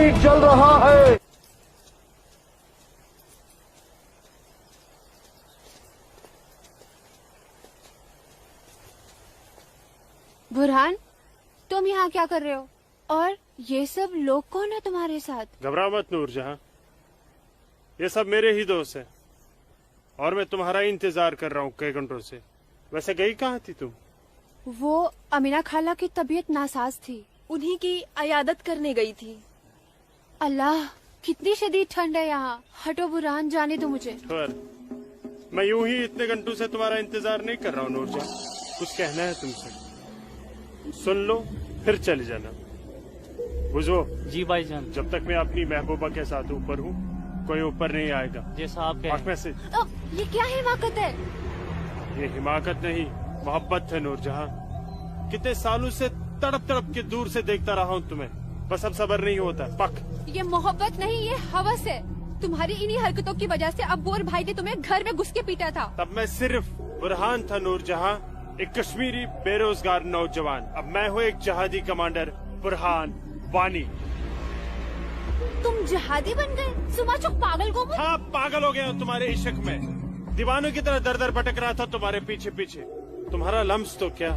प्रतीक जल रहा है। बुरहान, तुम यहाँ क्या कर रहे हो? और ये सब लोग कौन है तुम्हारे साथ? घबरा मत नूरजहां, ये सब मेरे ही दोस्त हैं और मैं तुम्हारा इंतजार कर रहा हूँ कई घंटों से। वैसे गई कहाँ थी तुम? वो अमीना खाला की तबीयत नासाज थी, उन्हीं की अयादत करने गई थी। अल्लाह, कितनी शदीद ठंड है यहाँ। हटो बुरहान, जाने दो मुझे। पर मैं यूं ही इतने घंटों से तुम्हारा इंतजार नहीं कर रहा हूँ नूरजहां, कुछ कहना है तुमसे। सुन लो फिर चले जाना। बुझो जी भाईजान। जब तक मैं अपनी महबूबा के साथ ऊपर हूँ कोई ऊपर नहीं आएगा। जैसा आप कहें। में से ये क्या हिमाकत है? ये हिमाकत नहीं, मोहब्बत है नूरजहां। कितने सालों से तड़प तड़प के दूर से देखता रहा हूँ तुम्हें, बस अब सब्र नहीं होता। पक ये मोहब्बत नहीं, ये हवस है। तुम्हारी इन्हीं हरकतों की वजह से अब्बू और भाई ने तुम्हें घर में घुस के पीटा था। तब मैं सिर्फ बुरहान था नूरजहां, एक कश्मीरी बेरोजगार नौजवान। अब मैं हूँ एक जहादी कमांडर, बुरहान वानी। तुम जहादी बन गए? सुमाचुक पागल को। हाँ, पागल हो गया हूँ तुम्हारे इश्क में। दीवानों की तरह दर दर भटक रहा था तुम्हारे पीछे पीछे। तुम्हारा लम्स तो क्या,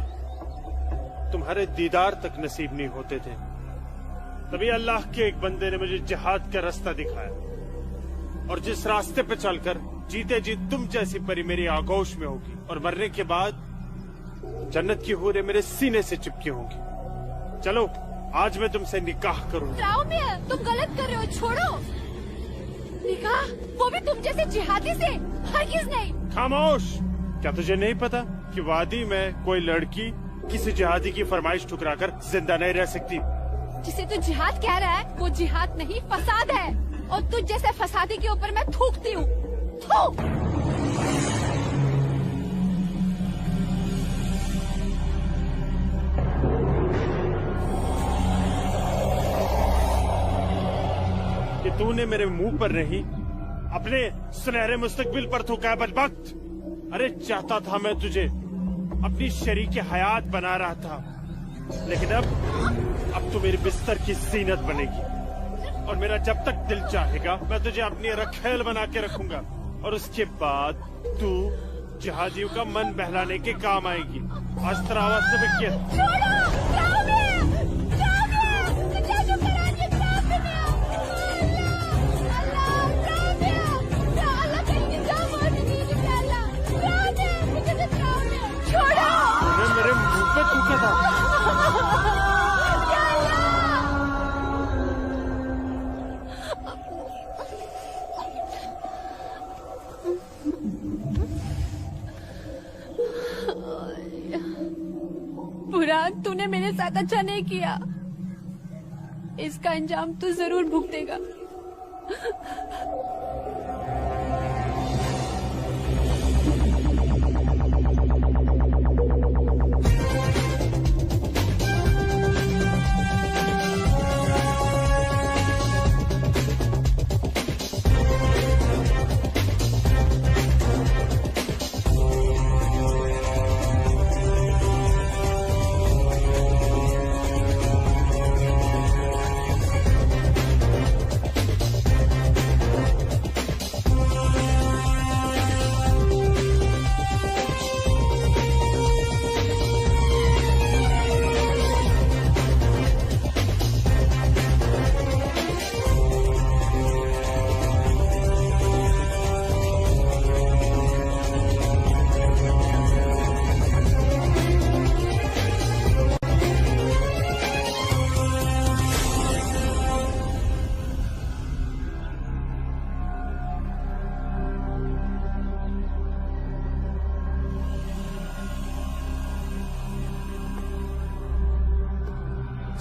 तुम्हारे दीदार तक नसीब नहीं होते थे। तभी अल्लाह के एक बंदे ने मुझे जिहाद का रास्ता दिखाया, और जिस रास्ते पे चलकर जीते जी तुम जैसी परी मेरी आगोश में होगी, और मरने के बाद जन्नत की हूरें मेरे सीने से चिपकी होंगी। चलो आज मैं तुमसे निकाह करूंगा। तुम गलत कर रहे हो, छोड़ो। निकाह? वो भी तुम जैसे जिहादी से? हरगिज़ नहीं। खामोश। क्या तुझे नहीं पता कि वादी में कोई लड़की किसी जिहादी की फरमाइश ठुकराकर जिंदा नहीं रह सकती? जिसे तू जिहाद कह रहा है वो जिहाद नहीं, फसाद है। और तुझ जैसे फसादी के ऊपर मैं थूकती हूँ। कि तूने मेरे मुंह पर नहीं, अपने सुनहरे मुस्तकबिल पर थूका है बदबख्त। अरे चाहता था मैं तुझे अपनी शरीक हयात बना रहा था, लेकिन अब तू मेरे बिस्तर की जीनत बनेगी। और मेरा जब तक दिल चाहेगा मैं तुझे अपनी रखेल बना के रखूंगा, और उसके बाद तू जिहादियों का मन बहलाने के काम आएगी। आज तेरा आवाज तो मेरे मुंह पे थूका था। बुरहान, तूने मेरे साथ अच्छा नहीं किया। इसका अंजाम तू जरूर भुगतेगा।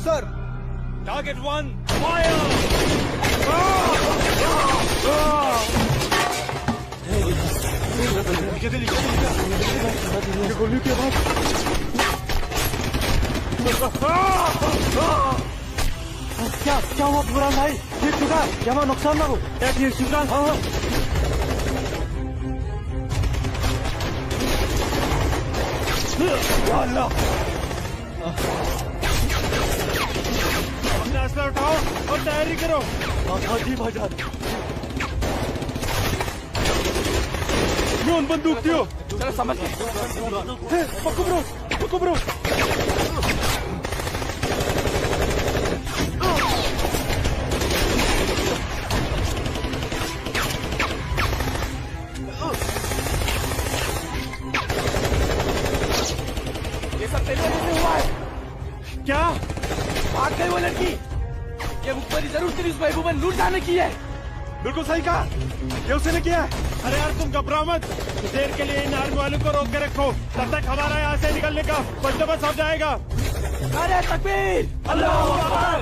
Sir, target 1 fire. गोली की आवाज। क्या हुआ बुरहान भाई? ठीक चुका, यहाँ नुकसान ना हो। ठीक चुका। हाँ अपना असला हौसला उठाओ और तैयारी करो। हाँ जी भाईजान। ड्रोन बंदूक दियो। चलो समझ गए। पकड़ो पकड़ो। ये सब तेरे वजह से हुआ है। क्या भाग गई वो लड़की। ये मुखबरी जरूर तेरी उस महबूबा ने लूट जाने की है। बिल्कुल सही कहा, ये उसने किया है। अरे यार तुम घबराओ मत, देर के लिए इन आर्मी वालों को रोक के रखो, तब तक हमारा यहाँ से निकलने का बंदोबस्त हो जाएगा। अरे तकबीर, अल्लाहू अकबर।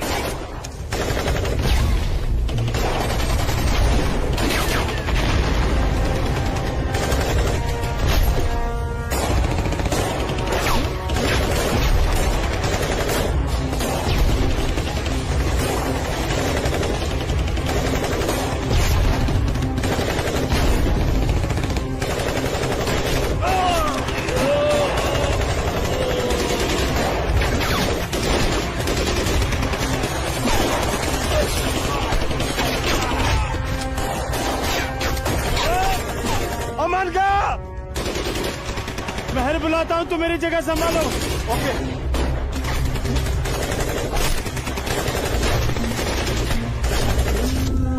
महर बुलाता हूँ, तो मेरी जगह संभालो। ओके।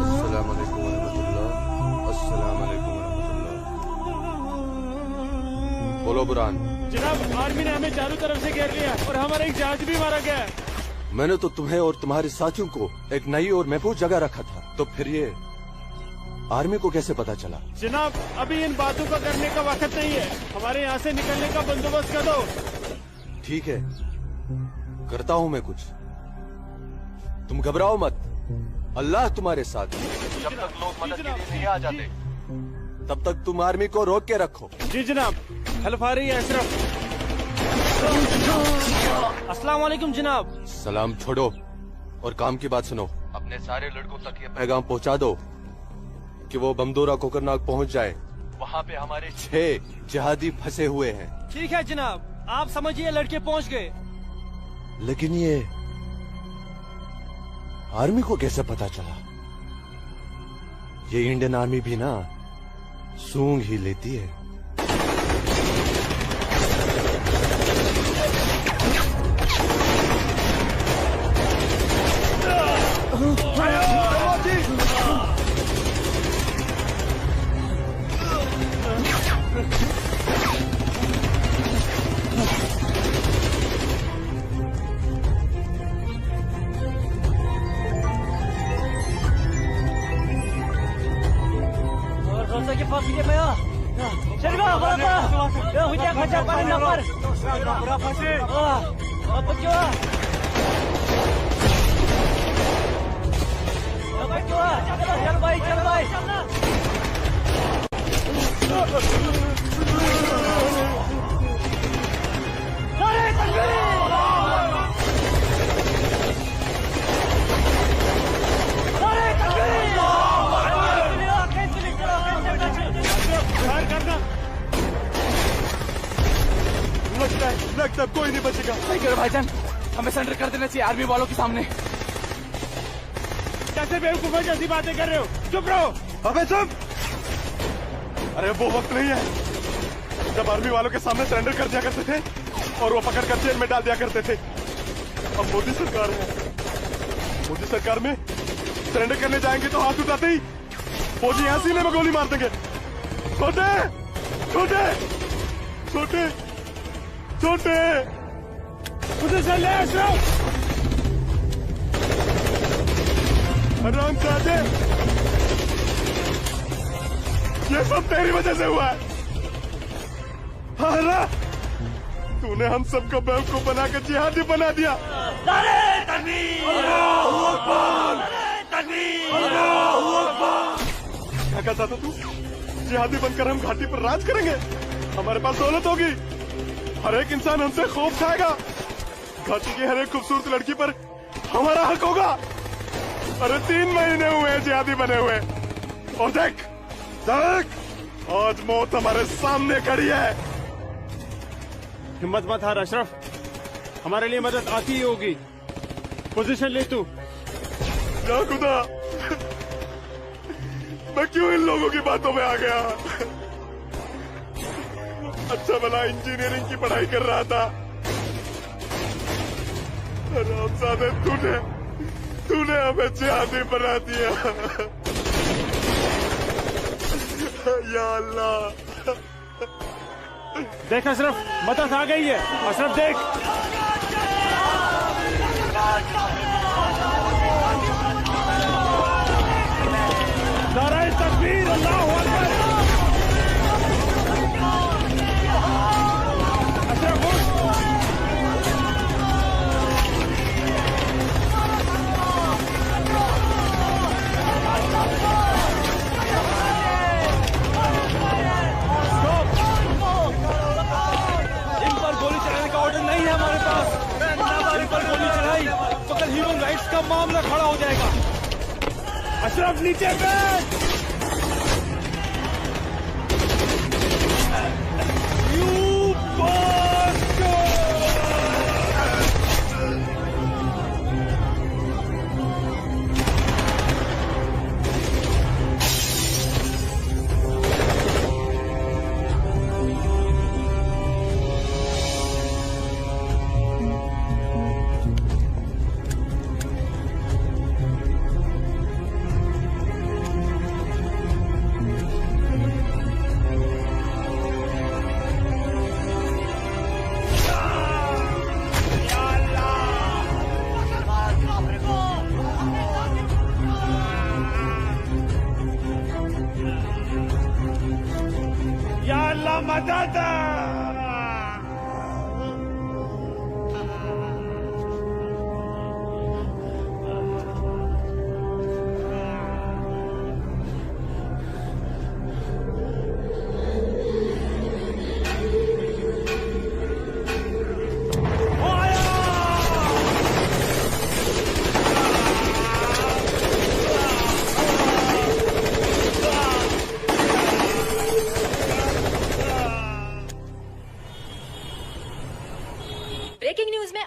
अस्सलाम वालेकुम वरहमतुल्लाह। अस्सलाम वालेकुम वरहमतुल्लाह। बोलो बुरहान। जनाब, आर्मी ने हमें चारों तरफ से घेर लिया और हमारा एक जहाज भी मारा गया है। मैंने तो तुम्हें और तुम्हारे साथियों को एक नई और महफूज जगह रखा था, तो फिर ये आर्मी को कैसे पता चला? जनाब, अभी इन बातों का करने का वक्त नहीं है, हमारे यहाँ से निकलने का बंदोबस्त कर दो। ठीक है, करता हूँ मैं कुछ। तुम घबराओ मत, अल्लाह तुम्हारे साथ है। जब तक लोग मदद के लिए नहीं आ जाते, तब तक तुम आर्मी को रोक के रखो। जी जनाब। हेल्प आ रही है अशरफ। अस्सलाम वालेकुम जनाब। सलाम छोड़ो और काम की बात सुनो। अपने सारे लड़कों तक ये पैगाम पहुंचा दो कि वो बमदोरा कोकरनाग पहुंच जाए। वहाँ पे हमारे 6 जिहादी फंसे हुए हैं। ठीक है जनाब, आप समझिए लड़के पहुंच गए। लेकिन ये आर्मी को कैसे पता चला? ये इंडियन आर्मी भी ना सूंघ ही लेती है। लगता कोई नहीं बचेगा। सही करो भाईजान, हमें सरेंडर कर देना चाहिए आर्मी वालों के सामने। कैसे बेवकूफों जैसी बातें कर रहे हो? चुप रहो। अबे चुप! अरे वो वक्त नहीं है जब आर्मी वालों के सामने सरेंडर कर दिया करते थे और वो पकड़ कर जेल में डाल दिया करते थे। अब मोदी सरकार है, मोदी सरकार में सरेंडर करने जाएंगे तो हाथ उठाते ही फौजी यहाँ सीने में गोली मार देंगे। छोटे छोटे छोटे छोटे उधर से ले अशरफ। हरामजादे, ये सब तेरी वजह से हुआ है। हाँ, तूने हम सबको बेवकूफ बना के जिहादी बना दिया। नारे तकबीर! अल्लाहू अकबर! नारे तकबीर! अल्लाहू अकबर! क्या कहता था तू? जिहादी बनकर हम घाटी पर राज करेंगे, हमारे पास दौलत होगी, हर एक इंसान हमसे खौफ खाएगा, घाटी की हर एक खूबसूरत लड़की पर हमारा हक होगा। अरे 3 महीने हुए हैं जिहादी बने हुए, और देख देख आज मौत हमारे सामने खड़ी है। हिम्मत मत हार अशरफ, हमारे लिए मदद आती ही होगी। पोजीशन ले तू। या खुदा, मैं क्यों इन लोगों की बातों में आ गया? अच्छा भला इंजीनियरिंग की पढ़ाई कर रहा था। रामजादे, तूने हमें जिहादी बना दिया। या अल्लाह। देख अशरफ, मदद आ गई है। अशरफ देख। नाराए तकबीर, अल्लाहू अकबर। अशरफ उठ। नहीं है हमारे पास। नाबालिग पर गोली चढ़ाई तो कल ह्यूमन राइट्स का मामला खड़ा हो जाएगा। अशरफ नीचे बैठ।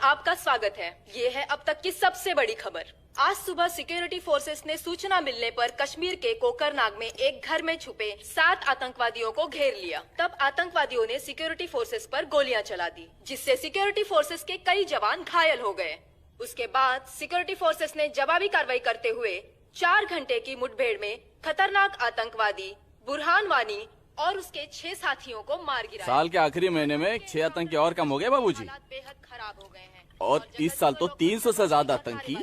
आपका स्वागत है। ये है अब तक की सबसे बड़ी खबर। आज सुबह सिक्योरिटी फोर्सेस ने सूचना मिलने पर कश्मीर के कोकरनाग में एक घर में छुपे 7 आतंकवादियों को घेर लिया। तब आतंकवादियों ने सिक्योरिटी फोर्सेस पर गोलियां चला दी, जिससे सिक्योरिटी फोर्सेस के कई जवान घायल हो गए। उसके बाद सिक्योरिटी फोर्सेस ने जवाबी कार्रवाई करते हुए 4 घंटे की मुठभेड़ में खतरनाक आतंकवादी बुरहान वानी और उसके 6 साथियों को मार गिराया। साल के आखिरी महीने में 6 आतंकी और कम हो गए बाबूजी। बेहद खराब हो गए हैं और इस साल तो 300 से ज्यादा आतंकी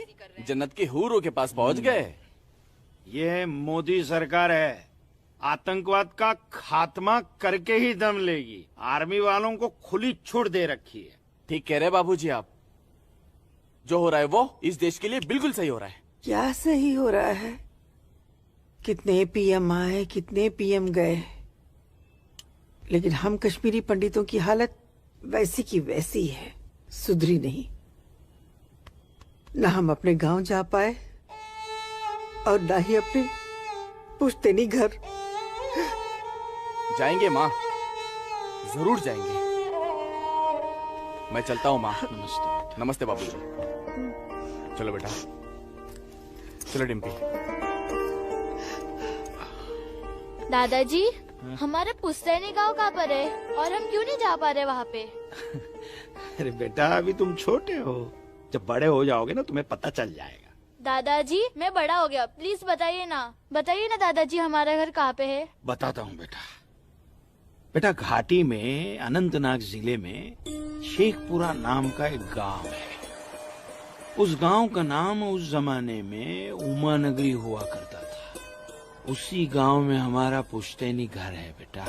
जन्नत के हूरों के पास पहुंच गए। ये मोदी सरकार है, आतंकवाद का खात्मा करके ही दम लेगी। आर्मी वालों को खुली छूट दे रखी है। ठीक कह रहे बाबूजी आप। जो हो रहा है वो इस देश के लिए बिल्कुल सही हो रहा है। क्या सही हो रहा है? कितने पीएम आए, कितने पीएम गए, लेकिन हम कश्मीरी पंडितों की हालत वैसी की वैसी है, सुधरी नहीं। न हम अपने गांव जा पाए और न ही अपने पुश्तैनी घर। जाएंगे माँ, जरूर जाएंगे। मैं चलता हूँ माँ। नमस्ते। नमस्ते बाबूजी। चलो बेटा, चलो डिम्पी। दादाजी, हमारा पुश्तैनी गांव कहाँ पर है और हम क्यों नहीं जा पा रहे वहाँ पे? अरे बेटा, अभी तुम छोटे हो, जब बड़े हो जाओगे ना तुम्हें पता चल जाएगा। दादाजी, मैं बड़ा हो गया, प्लीज बताइए ना दादाजी, हमारा घर कहाँ पे है? बताता हूँ बेटा। बेटा, घाटी में अनंतनाग जिले में शेखपुरा नाम का एक गांव है। उस गांव का नाम उस जमाने में उमा नगरी हुआ करता था। उसी गांव में हमारा पुश्तैनी घर है बेटा।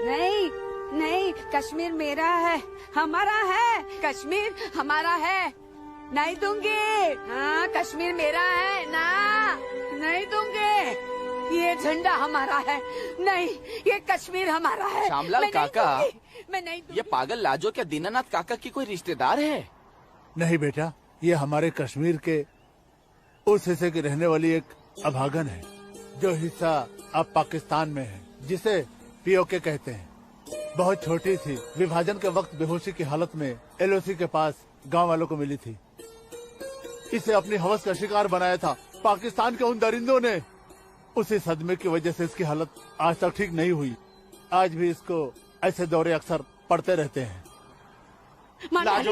नहीं नहीं, कश्मीर मेरा है, हमारा है। कश्मीर हमारा है, नहीं दूंगी। हाँ, कश्मीर मेरा है ना, नहीं दूंगी। ये झंडा हमारा है, नहीं, ये कश्मीर हमारा है। श्यामलाल काका, मैं नहीं दूंगी। ये पागल लाजो क्या दीनानाथ काका की कोई रिश्तेदार है? नहीं बेटा, ये हमारे कश्मीर के उस हिस्से की रहने वाली एक अभागन है, जो हिस्सा अब पाकिस्तान में है, जिसे पीओके कहते हैं। बहुत छोटी थी, विभाजन के वक्त बेहोशी की हालत में एलओसी के पास गांव वालों को मिली थी। इसे अपनी हवस का शिकार बनाया था पाकिस्तान के उन दरिंदों ने। उसी सदमे की वजह से इसकी हालत आज तक ठीक नहीं हुई। आज भी इसको ऐसे दौरे अक्सर पड़ते रहते हैं। लाजो,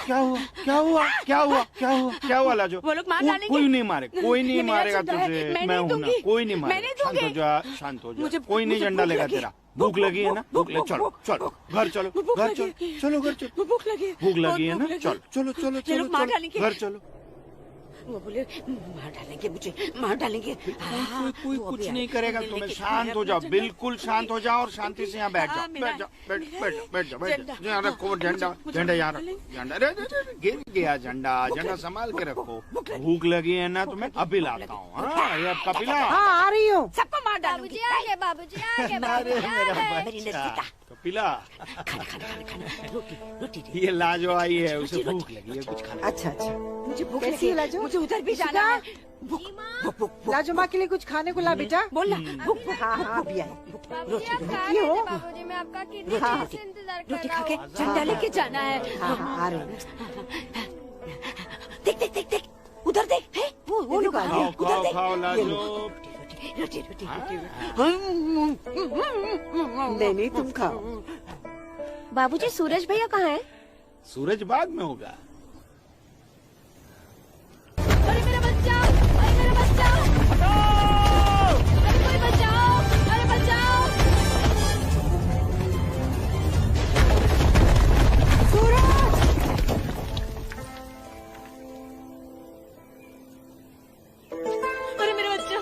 क्या हुआ क्या हुआ क्या हुआ क्या हुआ क्या हुआ लाजो? वो लोग मार डालेंगे। कोई नहीं मारे, कोई नहीं ये मेरा मारेगा झंडा है, तुझे। मैं मैं नहीं हूं ना, दूंगी। कोई नहीं मैं मारेगा। नहीं शांत हो दूंगी। जा, शांत हो जा। मुझे- कोई नहीं मुझे झंडा भूख लेगा लगी। तेरा। भूख लगी है ना? भूख लगी, चलो चलो घर चलो, घर चलो, चलो घर चलो। भूख लगी है। भूख लगी है बहुत ना? भूख चलो चलो चलो ये लोग मार चलो डालेंगे। घर चलो। वो बोले मार डालेंगे, मुझे मार डालेंगे। हाँ, कोई वो कुछ अभी नहीं आए। करेगा मिलने तुम्हें। के शांत लिए हो जाओ, अपना बिल्कुल शांत हो जाओ और शांति से यहाँ बैठ जाओ। हाँ, बैठ मेरा- जाओ, बैठ बैठ जाओ, बैठ जाओ, बैठ झंडा। जाओ। यहाँ रखो झंडा, मुझे झंडा यहाँ भूख रखो। झंडा अरे, अरे, अरे, गिर गया झंडा। झंडा संभाल के रखो। भूख लगी है ना तुम्हें? अभी लाता हूँ। हाँ, ये अब कपिला। हाँ, आ रही हूँ। सबको मार डालूंगी। बाबूजी आ गए, बाबूजी आ गए, अरे बाबूजी आ मेरा गए। बच्चा कपिला, खाना खाना खाना खाना रोटी रोटी दे। ये लाजो आई है, उसे भूख लगी है, कुछ खाना। अच्छा अच्छा। मुझे भूख कैसी लगी है लाजो? मुझे उधर भी जाना है। भूख भूख भूख लाजो माँ के लिए कुछ खाने को ला बेटा। बोल ना। भूख हाँ हाँ अभी आए। बाबूजी आप खा क्यों? रहे थे, बाबूजी मैं आपका कितने हाँ। देर से इंतजार कर रोटी रहा खा के हूँ। झंडा लेके जाना है। हाँ हाँ आ रही हूँ। देख देख देख देख उधर देख है वो लोग आ रहे खाओ हैं। उधर खाओ देख। खाओ लाजो। रोटी रोटी रोटी नहीं नहीं तुम खाओ। बाबूजी सूरज भैया कहाँ है? सूरज बाग में होगा। अरे मेरा बच्चा, अरे मेरा बच्चा, अरे कोई बचाओ, अरे बचाओ। अरे मेरा बच्चा।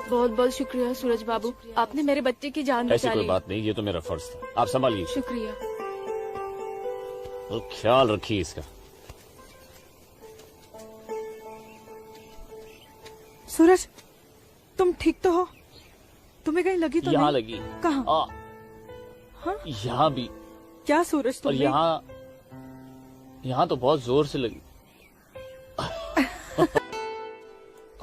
बहुत बहुत शुक्रिया सूरज बाबू, आपने मेरे बच्चे की जान ऐसी बचा कोई ली। बात नहीं, ये तो मेरा फर्ज था। आप संभालिए शुक्रिया। और ख्याल रखिए इसका। सूरज, तुम ठीक तो हो? तुम्हें कहीं लगी तो यहाँ नहीं? लगी। कहाँ? हाँ? यहाँ भी। क्या सूरज और तुमने? यहाँ तो बहुत जोर से लगी।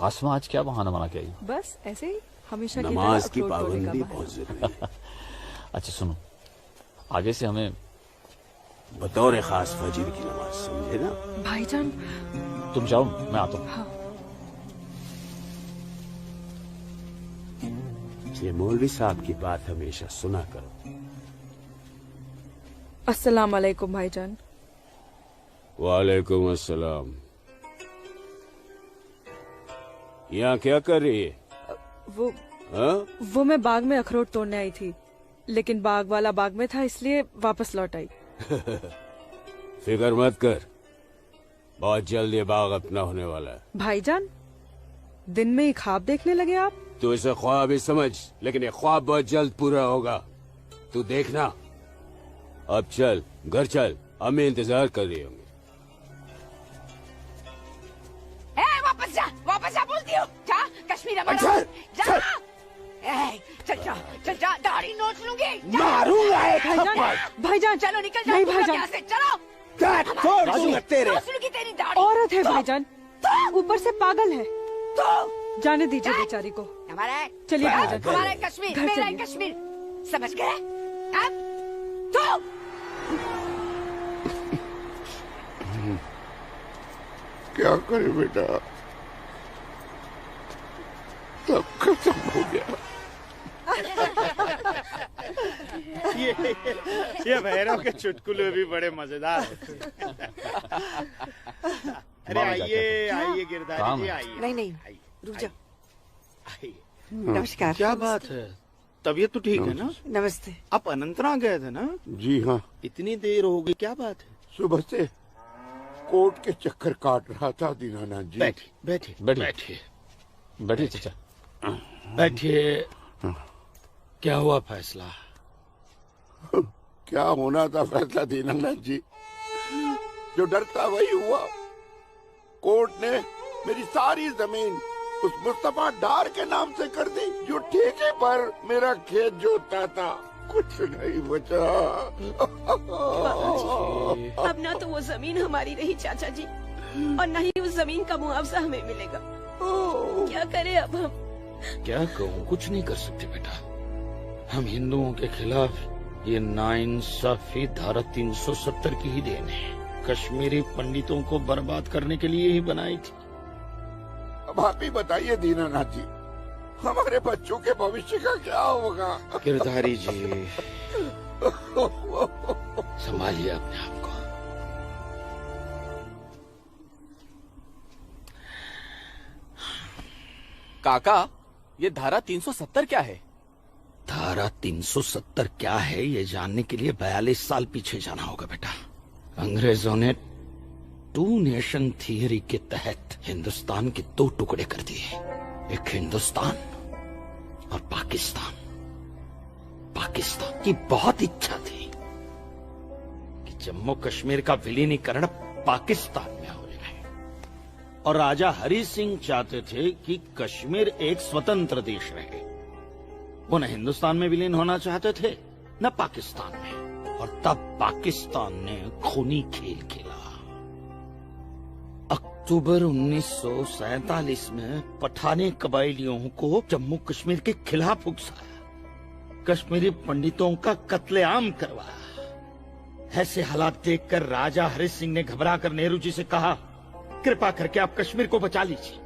आसमां आज क्या बहाना बना के आई? बस ऐसे ही हमेशा की नमाज तरह की अखरोट तोड़ने का पाबंदी बहाना। बहुत जरूरी है। अच्छा सुनो, आगे से हमें बतौर खास फजीर की नमाज समझे ना? भाईजान, तुम जाओ, मैं आता हूँ। हाँ। ये मौलवी साहब की बात हमेशा सुना करो। अस्सलाम वालेकुम भाईजान। वालेकुम अस्सलाम। यहाँ क्या कर रही है? वो हाँ? वो मैं बाग में अखरोट तोड़ने आई थी, लेकिन बाग वाला बाग में था इसलिए वापस लौट आई। फिक्र मत कर, बहुत जल्द ये बाग अपना होने वाला है। भाईजान, दिन में ही ख्वाब देखने लगे आप? तू इसे ख्वाब ही समझ, लेकिन ये ख्वाब बहुत जल्द पूरा होगा। तू देखना। अब चल, घर चल, हमें इंतजार कर रही होंगी। वापस जा बोलती हूँ। जा कश्मीर में चल, जा। चल। चल जा, दाढ़ी नोच लूंगी। जा। मारूंगा एक भाईजान, थप्पड़। भाईजान, चलो निकल नहीं जाओ भाईजान। यहाँ से, चलो। तोड़ दूंगा तेरे। नोच लूंगी तेरी दाढ़ी। औरत है भाईजान, ऊपर से पागल है। तो जाने दीजिए बेचारी को। हमारा है। चलिए भाईजान, हमारा है कश्मीर, घर मेरा है चलिए। कश्मीर, समझ गए? अब तो क्या करे बेटा, सब खत्म हो गया। ये भैरव के चुटकुले भी बड़े मजेदार होते हैं। अरे आइए आइए गिरधारी जी, आइए। नहीं नहीं रुक जाओ। आइए। नमस्कार। क्या बात है, तबीयत तो ठीक है ना? नमस्ते। आप अनंतनाग गए थे ना? जी हाँ, इतनी देर हो गई, क्या बात है? सुबह से कोर्ट के चक्कर काट रहा था दीनानाथ जी। बैठिए बैठिए बैठिए बैठिए चाचा, बैठिए। क्या हुआ फैसला? क्या होना था फैसला दीनानाथ जी, जो डर था वही हुआ। कोर्ट ने मेरी सारी जमीन उस मुस्तफा डार के नाम से कर दी, जो ठेके पर मेरा खेत जोतता था। कुछ नहीं बचा। अब ना तो वो जमीन हमारी रही चाचा जी, और न ही उस जमीन का मुआवजा हमें मिलेगा। क्या करें अब हम? क्या कहूँ, कुछ नहीं कर सकते बेटा। हम हिंदुओं के खिलाफ ये नाइंसाफी धारा 370 की ही देन है। कश्मीरी पंडितों को बर्बाद करने के लिए ही बनाई थी। अब आप ही बताइए दीनानाथ जी, हमारे बच्चों के भविष्य का क्या होगा? गिरधारी जी, संभालिए अपने आप को। काका, ये धारा 370 क्या है? धारा 370 क्या है ये जानने के लिए 42 साल पीछे जाना होगा बेटा। अंग्रेजों ने 2 नेशन थियरी के तहत हिंदुस्तान के 2 टुकड़े कर दिए, एक हिंदुस्तान और पाकिस्तान। पाकिस्तान की बहुत इच्छा थी कि जम्मू कश्मीर का विलीनीकरण पाकिस्तान में हो जाए, और राजा हरि सिंह चाहते थे कि कश्मीर एक स्वतंत्र देश रहे। वो न हिंदुस्तान में विलीन होना चाहते थे न पाकिस्तान में, और तब पाकिस्तान ने खूनी खेल खेला। अक्टूबर 1947 में पठानी कबायलियों को जम्मू कश्मीर के खिलाफ उकसाया, कश्मीरी पंडितों का कत्लेआम करवाया। ऐसे हालात देखकर राजा हरि सिंह ने घबराकर नेहरू जी से कहा, कृपा करके आप कश्मीर को बचा लीजिए।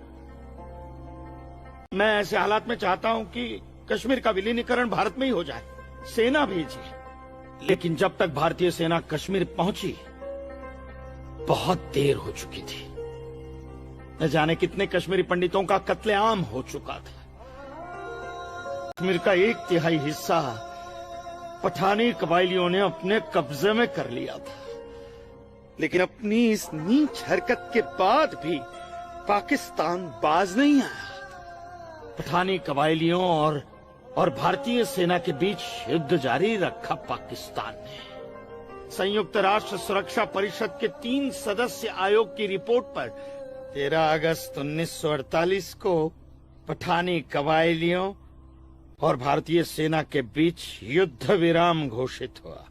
मैं ऐसे हालात में चाहता हूं कि कश्मीर का विलीनीकरण भारत में ही हो जाए, सेना भेजिए। लेकिन जब तक भारतीय सेना कश्मीर पहुंची बहुत देर हो चुकी थी। न जाने कितने कश्मीरी पंडितों का कत्लेआम हो चुका था। कश्मीर का 1/3 हिस्सा पठानी कबायलियों ने अपने कब्जे में कर लिया था। लेकिन अपनी इस नीच हरकत के बाद भी पाकिस्तान बाज नहीं आया। पठानी कबायलियों और भारतीय सेना के बीच युद्ध जारी रखा पाकिस्तान ने। संयुक्त राष्ट्र सुरक्षा परिषद के 3 सदस्य आयोग की रिपोर्ट पर 13 अगस्त 1948 को पठानी कबायलियों और भारतीय सेना के बीच युद्ध विराम घोषित हुआ,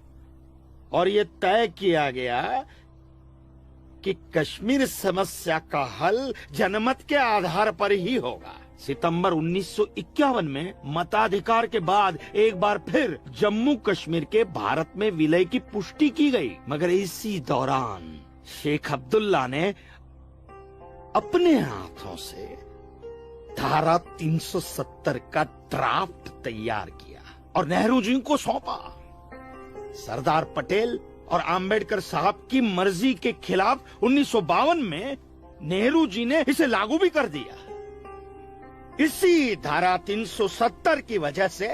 और ये तय किया गया कि कश्मीर समस्या का हल जनमत के आधार पर ही होगा। सितंबर 1951 में मताधिकार के बाद एक बार फिर जम्मू कश्मीर के भारत में विलय की पुष्टि की गई, मगर इसी दौरान शेख अब्दुल्ला ने अपने हाथों से धारा 370 का ड्राफ्ट तैयार किया और नेहरू जी को सौंपा। सरदार पटेल और आम्बेडकर साहब की मर्जी के खिलाफ 1952 में नेहरू जी ने इसे लागू भी कर दिया। इसी धारा 370 की वजह से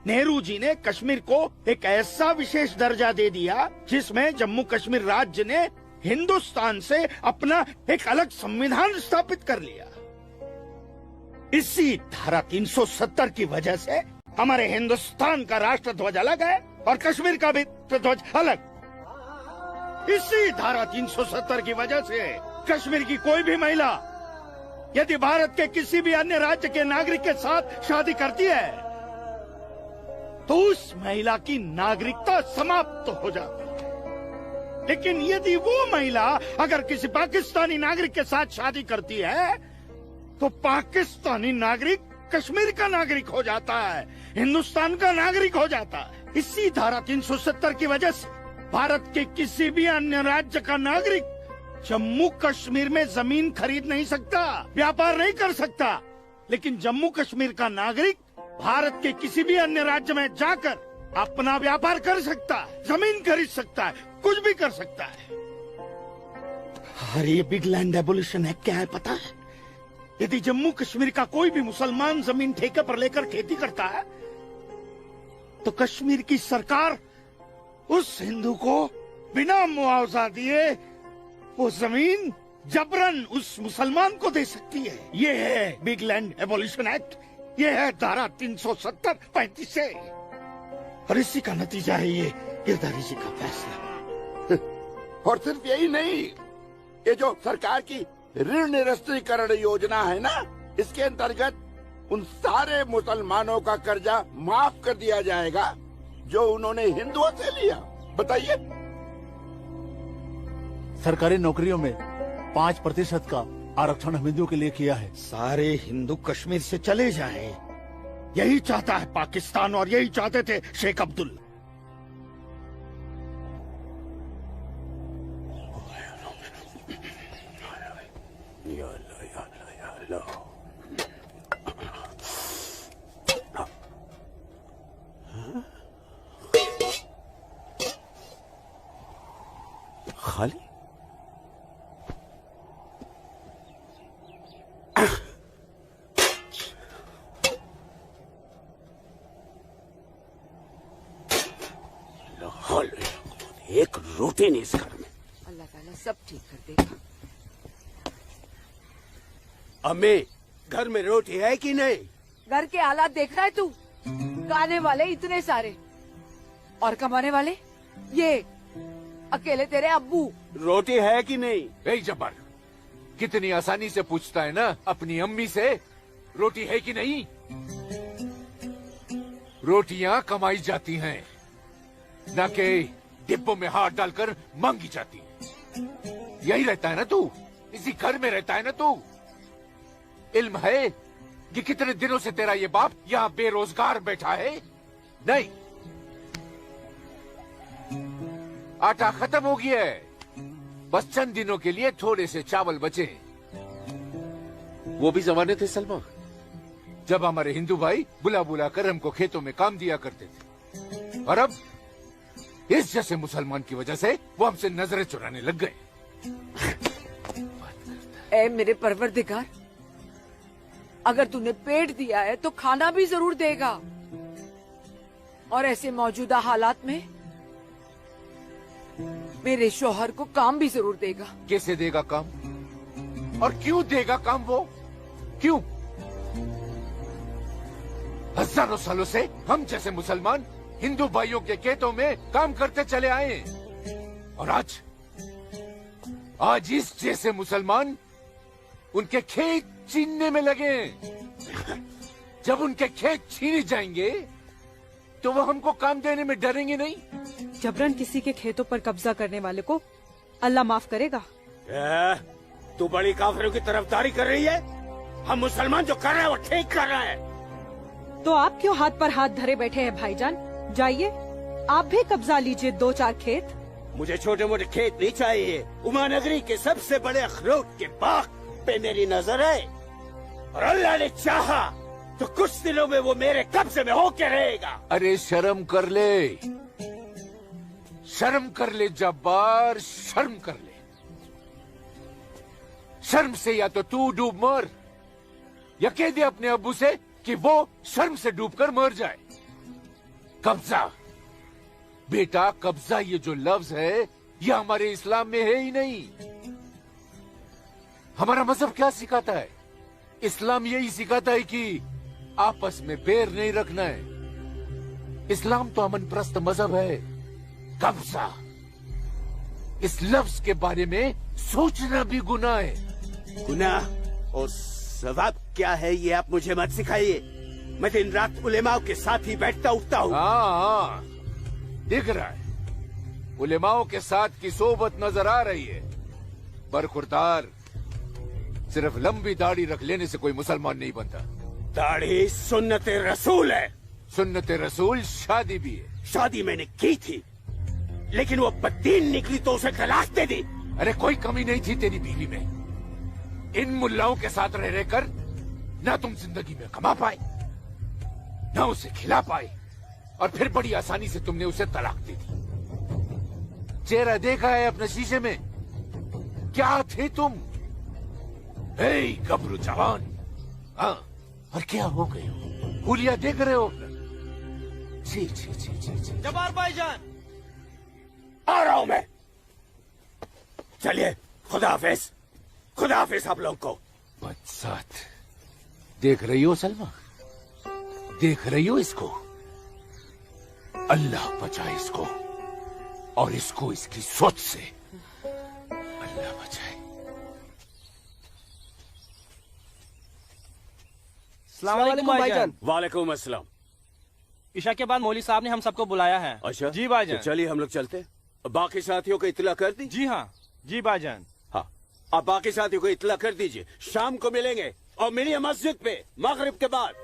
नेहरू जी ने कश्मीर को एक ऐसा विशेष दर्जा दे दिया जिसमें जम्मू कश्मीर राज्य ने हिंदुस्तान से अपना एक अलग संविधान स्थापित कर लिया। इसी धारा 370 की वजह से हमारे हिंदुस्तान का राष्ट्र ध्वज अलग है और कश्मीर का भी ध्वज अलग। इसी धारा 370 की वजह से कश्मीर की कोई भी महिला यदि भारत के किसी भी अन्य राज्य के नागरिक के साथ शादी करती है तो उस महिला की नागरिकता समाप्त हो जाती है। लेकिन यदि वो महिला अगर किसी पाकिस्तानी नागरिक के साथ शादी करती है तो पाकिस्तानी नागरिक कश्मीर का नागरिक हो जाता है, हिंदुस्तान का नागरिक हो जाता है। इसी धारा 370 की वजह से भारत के किसी भी अन्य राज्य का नागरिक जम्मू कश्मीर में जमीन खरीद नहीं सकता, व्यापार नहीं कर सकता। लेकिन जम्मू कश्मीर का नागरिक भारत के किसी भी अन्य राज्य में जाकर अपना व्यापार कर सकता है, जमीन खरीद सकता है, कुछ भी कर सकता है। अरे बिग लैंड एबोलिशन एक्ट क्या है पता है? यदि जम्मू कश्मीर का कोई भी मुसलमान जमीन ठेके पर लेकर खेती करता है तो कश्मीर की सरकार उस हिंदू को बिना मुआवजा दिए वो जमीन जबरन उस मुसलमान को दे सकती है। ये है बिग लैंड एबोलिशन एक्ट, ये है धारा 370-35 से, और इसी का नतीजा है ये गिरधारी जी का फैसला। और सिर्फ यही नहीं, ये जो सरकार की ऋण निरस्तीकरण योजना है ना, इसके अंतर्गत उन सारे मुसलमानों का कर्जा माफ कर दिया जाएगा जो उन्होंने हिंदुओं से लिया। बताइए। सरकारी नौकरियों में 5% का आरक्षण हम हिंदुओं के लिए किया है। सारे हिंदू कश्मीर से चले जाएं, यही चाहता है पाकिस्तान और यही चाहते थे शेख अब्दुल्ला। खाली? एक रोटी नहीं इस घर में। अल्लाह ताला सब ठीक कर देगा। अम्मी, घर में रोटी है कि नहीं? घर के हालात देख रहा है तू? खाने वाले इतने सारे और कमाने वाले ये अकेले तेरे अब्बू। रोटी है कि नहीं? ए जब्बार, कितनी आसानी से पूछता है ना अपनी अम्मी से रोटी है कि नहीं। रोटियां कमाई जाती हैं, न कि डिब्बों में हाथ डालकर मांगी जाती है। यही रहता है ना तू, इसी घर में रहता है ना तू। इल्म है कि कितने दिनों से तेरा ये बाप यहाँ बेरोजगार बैठा है? नहीं, आटा खत्म हो गया है, बस चंद दिनों के लिए थोड़े से चावल बचे। वो भी जमाने थे सलमा, जब हमारे हिंदू भाई बुला बुला कर हमको खेतों में काम दिया करते थे, और अब इस जैसे मुसलमान की वजह से वो हमसे नजरें चुराने लग गए। ए मेरे परवरदिगार, अगर तूने पेट दिया है तो खाना भी जरूर देगा, और ऐसे मौजूदा हालात में मेरे शौहर को काम भी जरूर देगा। कैसे देगा काम, और क्यों देगा काम? वो क्यों? हजारों सालों से हम जैसे मुसलमान हिंदू भाइयों के खेतों में काम करते चले आए हैं, और आज इस जैसे मुसलमान उनके खेत छीनने में लगे हैं। जब उनके खेत छीने जाएंगे तो वो हमको काम देने में डरेंगे नहीं। जबरन किसी के खेतों पर कब्जा करने वाले को अल्लाह माफ करेगा। तू बड़ी काफिरों की तरफदारी कर रही है? हम मुसलमान जो कर रहे हैं वो ठीक कर रहे हैं। तो आप क्यों हाथ पर हाथ धरे बैठे हैं भाईजान? जाइए आप भी कब्जा लीजिए 2-4 खेत। मुझे छोटे मोटे खेत नहीं चाहिए, उमानगरी के सबसे बड़े अखरोट के बाग पे मेरी नजर है, और अल्लाह ने चाहा तो कुछ दिनों में वो मेरे कब्जे में होके रहेगा। अरे शर्म कर ले, शर्म कर ले जब्बार, शर्म कर ले। शर्म से या तो तू डूब मर, या कह दे अपने अब्बू से कि वो शर्म से डूबकर मर जाए। कब्जा बेटा, कब्जा ये जो लफ्ज है ये हमारे इस्लाम में है ही नहीं। हमारा मजहब क्या सिखाता है? इस्लाम यही सिखाता है कि आपस में बैर नहीं रखना है। इस्लाम तो अमन प्रस्त मजहब है। कब्जा, इस लफ्ज के बारे में सोचना भी गुनाह है। गुनाह और सवाब क्या है ये आप मुझे मत सिखाइए। मैं दिन रात उलेमाओं के साथ ही बैठता उठता हूँ। हाँ, दिख रहा है उलेमाओं के साथ की सोबत नजर आ रही है। बरखुरदार, सिर्फ लंबी दाढ़ी रख लेने से कोई मुसलमान नहीं बनता। दाढ़ी सुन्नते रसूल है। सुन्नते रसूल शादी भी है। शादी मैंने की थी, लेकिन वो बददीन निकली तो उसे तलाक दे दी। अरे कोई कमी नहीं थी तेरी बीवी में। इन मुल्लाओं के साथ रह रहकर ना तुम जिंदगी में कमा पाए, ना उसे खिला पाए, और फिर बड़ी आसानी से तुमने उसे तलाक दे दी। चेहरा देखा है अपने शीशे में? क्या थे तुम? हे गबरू जवान, हाँ, और क्या हो गए हो? हुलिया देख रहे हो? जी जी जी जी जी। जब्बार भाईजान, आ रहा हूं मैं। चलिए, खुदा हाफिज, खुदा हाफिज आप लोग को। बदसात, देख रही हो सलमा? देख रही हो इसको? अल्लाह बचाए इसको, और इसको इसकी सोच से। अल्लाह बचाए। अस्सलाम वालेकुम भाईजान। वालेकुम अस्सलाम। ईशा के बाद मौली साहब ने हम सबको बुलाया है। अच्छा जी भाईजान। तो चलिए हम लोग चलते। बाकी साथियों को इत्तला कर दी? जी हाँ, जी भाईजान। हाँ, आप बाकी साथियों को इत्तला कर दीजिए। शाम को मिलेंगे और मिलिए मस्जिद पे मगरिब के बाद।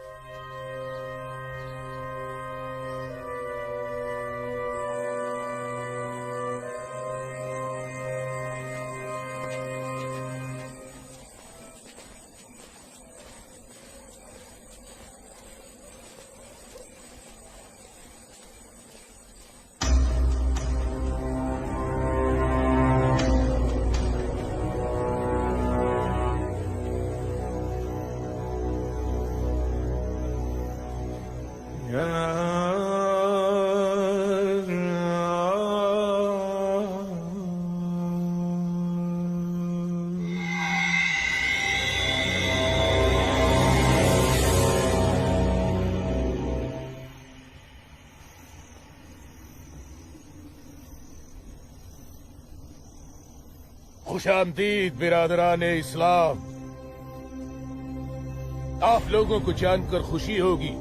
खुशामदीद बिरादरान इस्लाम। आप लोगों को जानकर खुशी होगी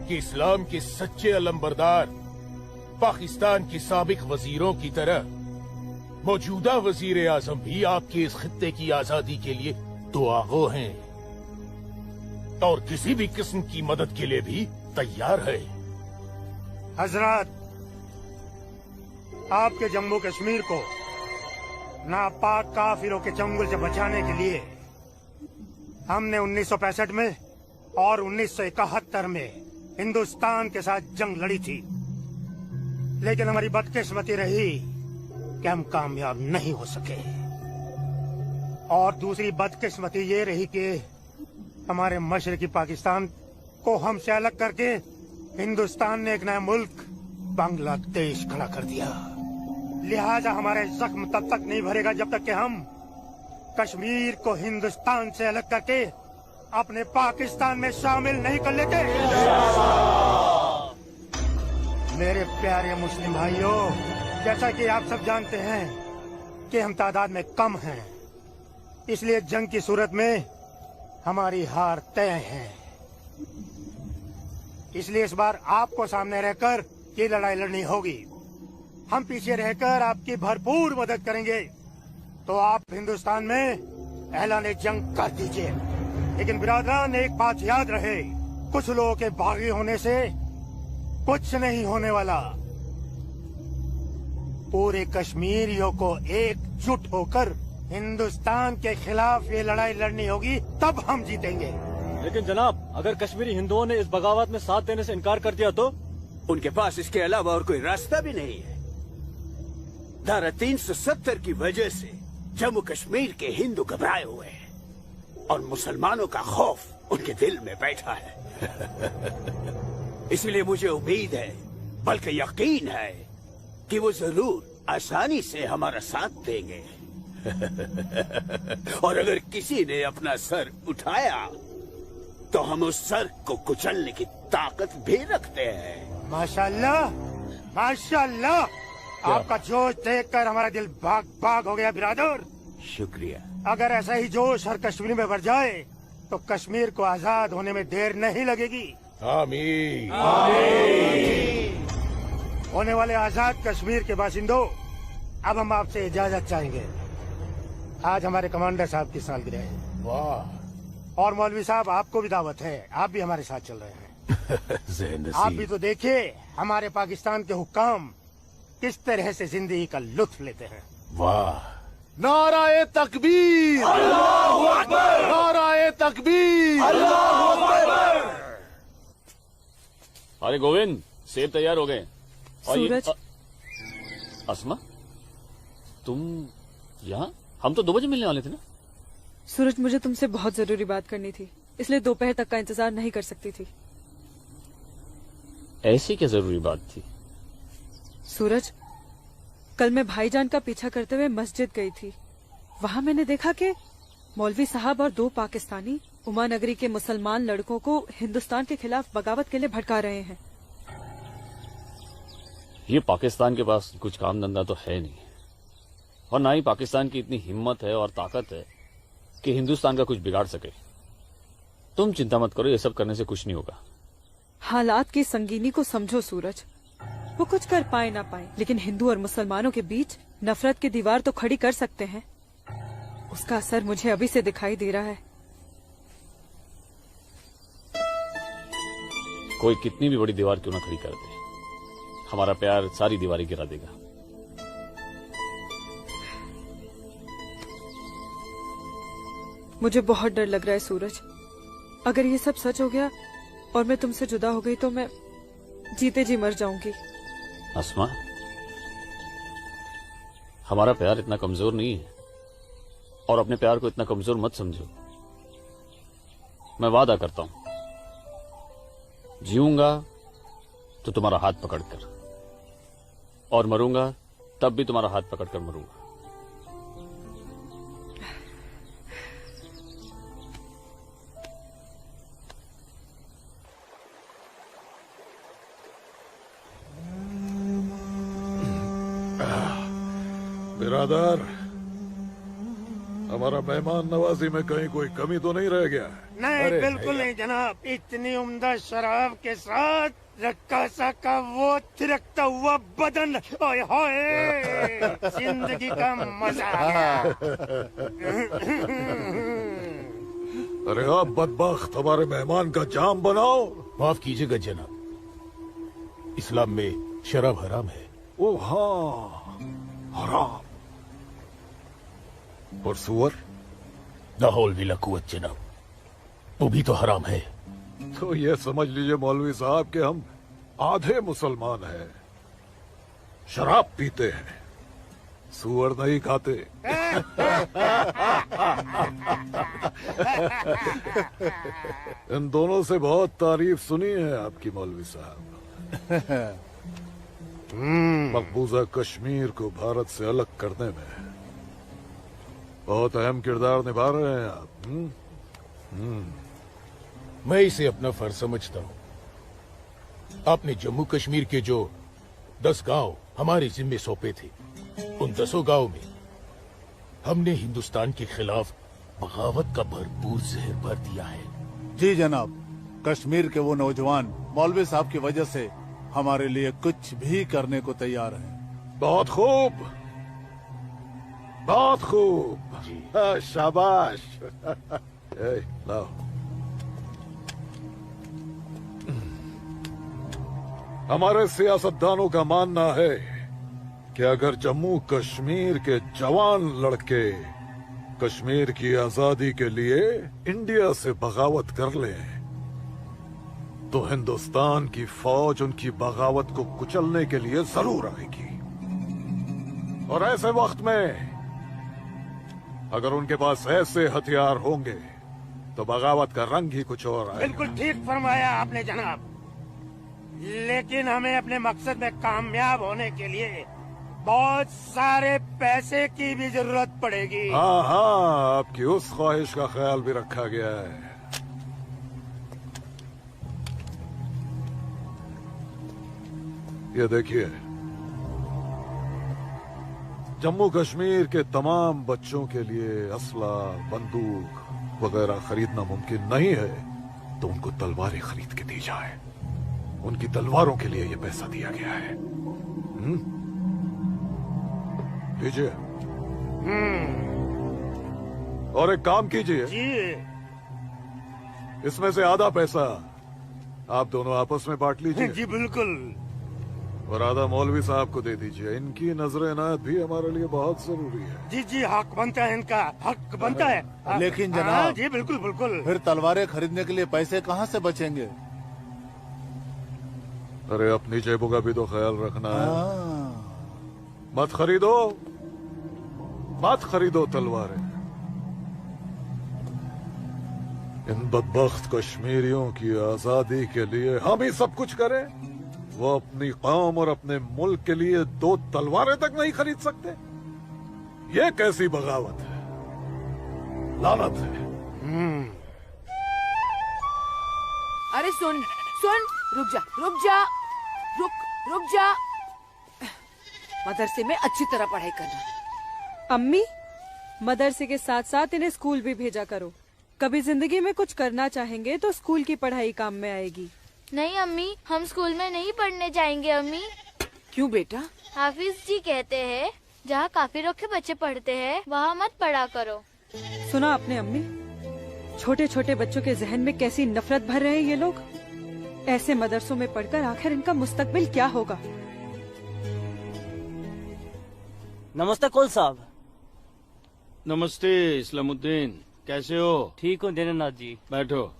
कि इस्लाम के सच्चे अलंबरदार पाकिस्तान के साबिक वजीरों की तरह मौजूदा वजीर आजम भी आपके इस खित्ते की आजादी के लिए दुआगो हैं और किसी भी किस्म की मदद के लिए भी तैयार है। हजरत, आपके जम्मू कश्मीर को नापाक काफिरों के चंगुल से बचाने के लिए हमने 1965 में और 1971 में हिंदुस्तान के साथ जंग लड़ी थी, लेकिन हमारी बदकिस्मती रही कि हम कामयाब नहीं हो सके। और दूसरी बदकिस्मती ये रही कि हमारे मशरकी पाकिस्तान को हमसे अलग करके हिंदुस्तान ने एक नया मुल्क बांग्लादेश खड़ा कर दिया। लिहाजा हमारे जख्म तब तक नहीं भरेगा जब तक कि हम कश्मीर को हिंदुस्तान से अलग करके अपने पाकिस्तान में शामिल नहीं कर लेते। मेरे प्यारे मुस्लिम भाइयों, जैसा कि आप सब जानते हैं कि हम तादाद में कम हैं, इसलिए जंग की सूरत में हमारी हार तय है। इसलिए इस बार आपको सामने रहकर ये लड़ाई लड़नी होगी। हम पीछे रहकर आपकी भरपूर मदद करेंगे, तो आप हिंदुस्तान में ऐलान जंग कर दीजिए। लेकिन बिरादरान, एक बात याद रहे, कुछ लोगों के बागी होने से कुछ नहीं होने वाला। पूरे कश्मीरियों को एकजुट होकर हिंदुस्तान के खिलाफ ये लड़ाई लड़नी होगी, तब हम जीतेंगे। लेकिन जनाब, अगर कश्मीरी हिंदुओं ने इस बगावत में साथ देने से इनकार कर दिया तो? उनके पास इसके अलावा और कोई रास्ता भी नहीं है। धारा 370 की वजह से जम्मू कश्मीर के हिंदू घबराए हुए हैं और मुसलमानों का खौफ उनके दिल में बैठा है। इसलिए मुझे उम्मीद है, बल्कि यकीन है, कि वो जरूर आसानी से हमारा साथ देंगे। और अगर किसी ने अपना सर उठाया तो हम उस सर को कुचलने की ताकत भी रखते हैं। माशाल्लाह, माशाल्लाह, आपका जोश देखकर हमारा दिल भाग भाग हो गया बिरादर। शुक्रिया। अगर ऐसा ही जोश हर कश्मीर में बढ़ जाए तो कश्मीर को आजाद होने में देर नहीं लगेगी। आमीन। आमीन। होने वाले आजाद कश्मीर के बाशिंदों, अब हम आपसे इजाजत चाहेंगे। आज हमारे कमांडर साहब की सालगिरह है। वाह। और मौलवी साहब, आपको भी दावत है, आप भी हमारे साथ चल रहे हैं। आप भी तो देखिए हमारे पाकिस्तान के हुक्काम किस तरह से जिंदगी का लुत्फ लेते हैं। वाह। नाराए तकबीर, अल्लाहू अकबर, नाराए तकबीर, अल्लाहू अकबर। अरे गोविंद, सेब तैयार हो गए। और सूरज। अस्मा, तुम यहाँ? हम तो 2 बजे मिलने वाले थे ना। सूरज, मुझे तुमसे बहुत जरूरी बात करनी थी, इसलिए दोपहर तक का इंतजार नहीं कर सकती थी। ऐसी क्या जरूरी बात थी? सूरज, कल मैं भाईजान का पीछा करते हुए मस्जिद गई थी। वहाँ मैंने देखा कि मौलवी साहब और 2 पाकिस्तानी उमा नगरी के मुसलमान लड़कों को हिंदुस्तान के खिलाफ बगावत के लिए भड़का रहे हैं। ये पाकिस्तान के पास कुछ काम धंधा तो है नहीं, और ना ही पाकिस्तान की इतनी हिम्मत है और ताकत है कि हिंदुस्तान का कुछ बिगाड़ सके। तुम चिंता मत करो, ये सब करने से कुछ नहीं होगा। हालात की संगीनी को समझो सूरज। वो कुछ कर पाए ना पाए, लेकिन हिंदू और मुसलमानों के बीच नफरत की दीवार तो खड़ी कर सकते हैं। उसका असर मुझे अभी से दिखाई दे रहा है। कोई कितनी भी बड़ी दीवार क्यों ना खड़ी कर दे, हमारा प्यार सारी दीवारें गिरा देगा। मुझे बहुत डर लग रहा है सूरज। अगर ये सब सच हो गया और मैं तुमसे जुदा हो गई तो मैं जीते जी मर जाऊंगी। अस्मा, हमारा प्यार इतना कमजोर नहीं है, और अपने प्यार को इतना कमजोर मत समझो। मैं वादा करता हूं, जीऊंगा तो तुम्हारा हाथ पकड़कर, और मरूंगा तब भी तुम्हारा हाथ पकड़कर मरूंगा। बिरादर, हमारा मेहमान नवाजी में कहीं कोई कमी तो नहीं रह गया? नहीं, बिल्कुल नहीं जनाब। इतनी उम्दा शराब के साथ रक्कासा का वो थिरकता हुआ बदन, ओए होए, जिंदगी का मजा आ गया। अरे आप बदबख्त, हमारे मेहमान का जाम बनाओ। माफ कीजिएगा जनाब, इस्लाम में शराब हराम है। ओ हाँ, हराम। और सुअर? लाहौल विला कुव्वत जनाब, वो भी तो हराम है। तो ये समझ लीजिए मौलवी साहब कि हम आधे मुसलमान हैं, शराब पीते हैं, सुअर नहीं खाते। इन दोनों से बहुत तारीफ सुनी है आपकी मौलवी साहब। मकबूजा कश्मीर को भारत से अलग करने में बहुत अहम किरदार निभा रहे हैं आप। मैं इसे अपना फर्ज समझता हूँ। आपने जम्मू कश्मीर के जो 10 गांव हमारे जिम्मे सौंपे थे, उन 10 गांव में हमने हिंदुस्तान के खिलाफ बगावत का भरपूर जहर भर दिया है। जी जनाब, कश्मीर के वो नौजवान मौलवी साहब की वजह से हमारे लिए कुछ भी करने को तैयार हैं। बहुत खूब, बहुत खूब। शाबाश। लाओ। हमारे सियासतदानों का मानना है कि अगर जम्मू कश्मीर के जवान लड़के कश्मीर की आजादी के लिए इंडिया से बगावत कर लें तो हिंदुस्तान की फौज उनकी बगावत को कुचलने के लिए जरूर आएगी। और ऐसे वक्त में अगर उनके पास ऐसे हथियार होंगे तो बगावत का रंग ही कुछ और आएगा। बिल्कुल ठीक फरमाया आपने जनाब, लेकिन हमें अपने मकसद में कामयाब होने के लिए बहुत सारे पैसे की भी जरूरत पड़ेगी। हाँ हाँ, आपकी उस ख्वाहिश का ख्याल भी रखा गया है। ये देखिए, जम्मू कश्मीर के तमाम बच्चों के लिए असला, बंदूक वगैरह खरीदना मुमकिन नहीं है, तो उनको तलवारें खरीद के दी जाए। उनकी तलवारों के लिए ये पैसा दिया गया है। लीजिए। और एक काम कीजिए, इसमें से आधा पैसा आप दोनों आपस में बांट लीजिए। जी बिल्कुल। और आधा मौलवी साहब को दे दीजिए। इनकी नजर इनायत भी हमारे लिए बहुत जरूरी है। जी जी, हक बनता है, इनका हक बनता है। लेकिन जनाब, जी बिल्कुल बिल्कुल। फिर तलवारें खरीदने के लिए पैसे कहाँ से बचेंगे? अरे अपनी जेबों का भी तो ख्याल रखना है। मत खरीदो, मत खरीदो तलवारें। इन बदबख्त कश्मीरियों की आजादी के लिए हम ही सब कुछ करें, वो अपनी कौम और अपने मुल्क के लिए 2 तलवारें तक नहीं खरीद सकते। ये कैसी बगावत है, लानत है। अरे सुन सुन, रुक जा रुक जा, रुक जा। मदरसे में अच्छी तरह पढ़ाई करना। अम्मी, मदरसे के साथ साथ इन्हें स्कूल भी भेजा करो। कभी जिंदगी में कुछ करना चाहेंगे तो स्कूल की पढ़ाई काम में आएगी। नहीं अम्मी, हम स्कूल में नहीं पढ़ने जाएंगे अम्मी। क्यों बेटा? हाफिज जी कहते हैं जहाँ काफिरों के बच्चे पढ़ते हैं वहाँ मत पढ़ा करो। सुना आपने अम्मी? छोटे छोटे बच्चों के जहन में कैसी नफरत भर रहे हैं ये लोग। ऐसे मदरसों में पढ़कर आखिर इनका मुस्तकबिल क्या होगा? नमस्ते कुल साहब। नमस्ते इस्लामुद्दीन, कैसे हो? ठीक हूँ दीनानाथ जी। बैठो।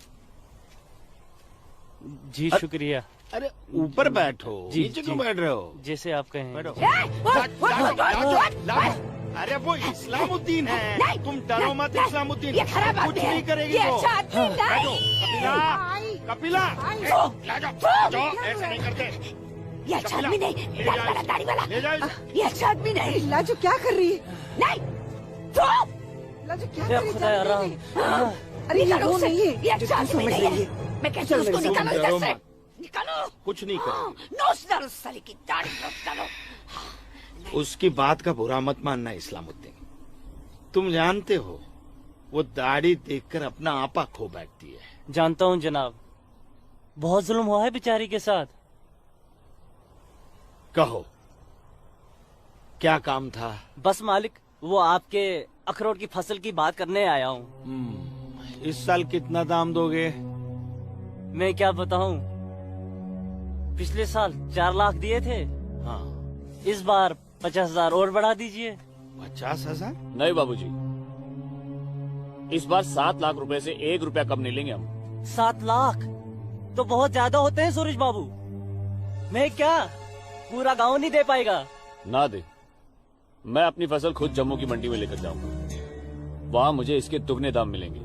जी शुक्रिया। अरे ऊपर बैठो, जी, नीचे क्यों जी। बैठ रहे हो? जैसे आप कहें। बैठो। अरे वो इस्लामुद्दीन है, तुम डरो मत। इस्लामुद्दीन ये खराब कुछ आदमी है। नहीं करेगी ये वो। अच्छा आदमी नहीं। बैठो। कपिला ले जाओ, ऐसे नहीं करते। ये अच्छा आदमी नहीं, दाढ़ी वाला, ये अच्छा आदमी नहीं। लाजो क्या कर रही है? नहीं, लाजो क्या कर रही है? अरे ये वो नहीं है, ये अच्छा आदमी नहीं है। मैं कैसे उसको निकालूं इधर से? निकालो। कुछ नहीं करेंगे। नोच डालो साले की दाढ़ी, नोच डालो। उसकी बात का बुरा मत मानना इस्लामुद्दीन। तुम जानते हो वो दाढ़ी देखकर अपना आपा खो बैठती है। जानता हूँ जनाब, बहुत जुल्म हुआ है बेचारी के साथ। कहो क्या काम था? बस मालिक, वो आपके अखरोट की फसल की बात करने आया हूँ। इस साल कितना दाम दोगे? मैं क्या बताऊं, पिछले साल 4 लाख दिए थे। हाँ, इस बार 50,000 और बढ़ा दीजिए। 50,000? नहीं बाबूजी, इस बार 7 लाख रुपए से 1 रुपया कम नहीं लेंगे हम। 7 लाख तो बहुत ज्यादा होते हैं सूरज बाबू। मैं क्या पूरा गांव नहीं दे पाएगा? ना दे, मैं अपनी फसल खुद जम्मू की मंडी में लेकर जाऊंगा। वहाँ मुझे इसके दुगने दाम मिलेंगे।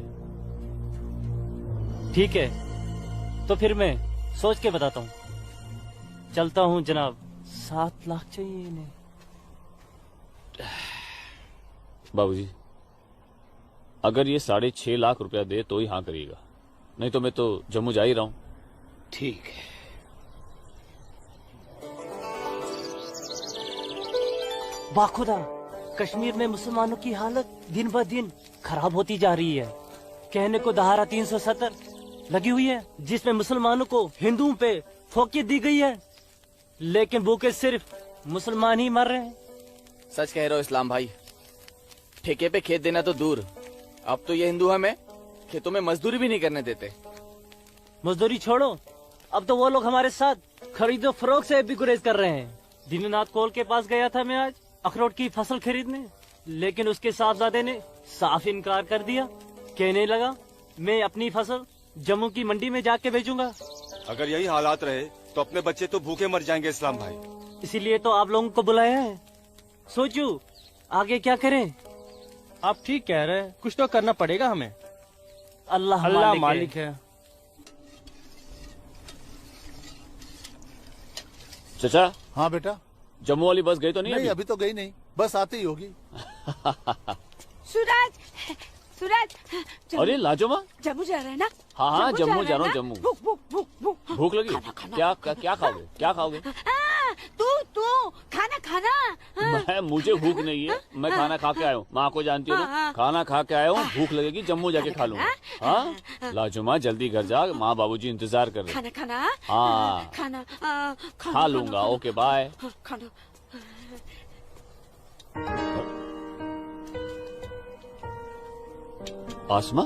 ठीक है, तो फिर मैं सोच के बताता हूँ। चलता हूँ जनाब। 7 लाख चाहिए इन्हें। बाबूजी, अगर ये 6.5 लाख रुपया दे तो ही हाँ करिएगा, नहीं तो मैं तो जम्मू जा ही रहा हूँ। ठीक है। बाखुदा, कश्मीर में मुसलमानों की हालत दिन ब दिन खराब होती जा रही है। कहने को धारा 370 लगी हुई है, जिसमें मुसलमानों को हिंदुओं पे फोकियत दी गई है, लेकिन भूखे सिर्फ मुसलमान ही मर रहे हैं। सच कह रहे हो इस्लाम भाई, ठेके पे खेत देना तो दूर, अब तो ये हिंदू हमें खेतों में मजदूरी भी नहीं करने देते। मजदूरी छोड़ो, अब तो वो लोग हमारे साथ खरीदो फरोख्त से भी गुरेज कर रहे हैं। दीननाथ कोल के पास गया था मैं आज अखरोट की फसल खरीदने, लेकिन उसके साहबजादे ने साफ इनकार कर दिया। कहने लगा मैं अपनी फसल जम्मू की मंडी में जाके बेचूंगा। अगर यही हालात रहे तो अपने बच्चे तो भूखे मर जाएंगे इस्लाम भाई। इसीलिए तो आप लोगों को बुलाया है। सोचो आगे क्या करें। आप ठीक कह रहे हैं, कुछ तो करना पड़ेगा हमें। अल्लाह मालिक है। चाचा। हाँ बेटा। जम्मू वाली बस गई तो नहीं? नहीं अभी तो गई नहीं, बस आती ही होगी। सूरज, सूरज। अरे लाजोमा, जम्मू जा रहे हैं ना? हाँ हाँ जम्मू जा रहा हूँ। जम्मू भूख लगी? क्या खाओगे? क्या खाओगे? तू खाना। मुझे भूख नहीं है, मैं खाना खा के आया हूँ। माँ को जानती हो ना, खाना खा के आया हूँ। भूख लगेगी जम्मू जाके खा लूंगा। हाँ लाजोमा, जल्दी घर जा, माँ बाबूजी इंतजार कर रहे। खाना। हाँ खाना खा लूंगा। Okay bye. खाना। आसमा,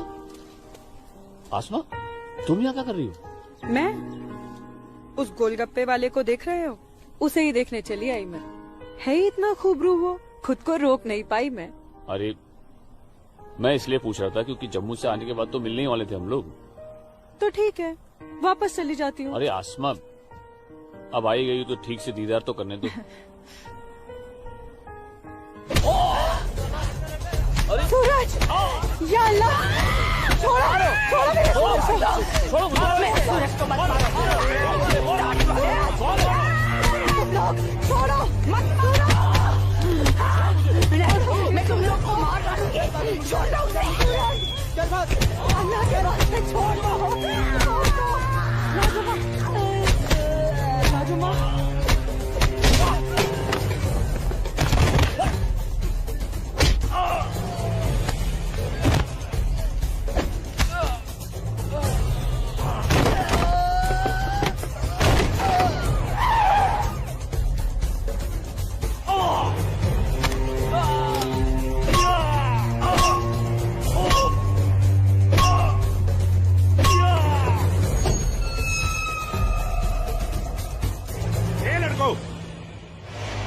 आसमा, तुम यहाँ क्या कर रही हो? मैं उस गोलगप्पे वाले को देख रहे हो? उसे ही देखने चली आई मैं। है ही इतना खूबरू वो, खुद को रोक नहीं पाई मैं। अरे मैं इसलिए पूछ रहा था क्योंकि जम्मू से आने के बाद तो मिलने ही वाले थे हम लोग। तो ठीक है, वापस चली जाती हूँ। अरे आसमा, अब आई गई तो ठीक से दीदार तो करने दो। सूरज, या अल्लाह, छोड़ो मेरे सूरज को। मेरे सूरज को मत मारो। तुम लोग छोड़ो, मत मारो। मैं तुम लोग को मार डालूंगी। छोड़ दो उसे। अल्लाह के वास्ते छोड़ दो। लाजुमा।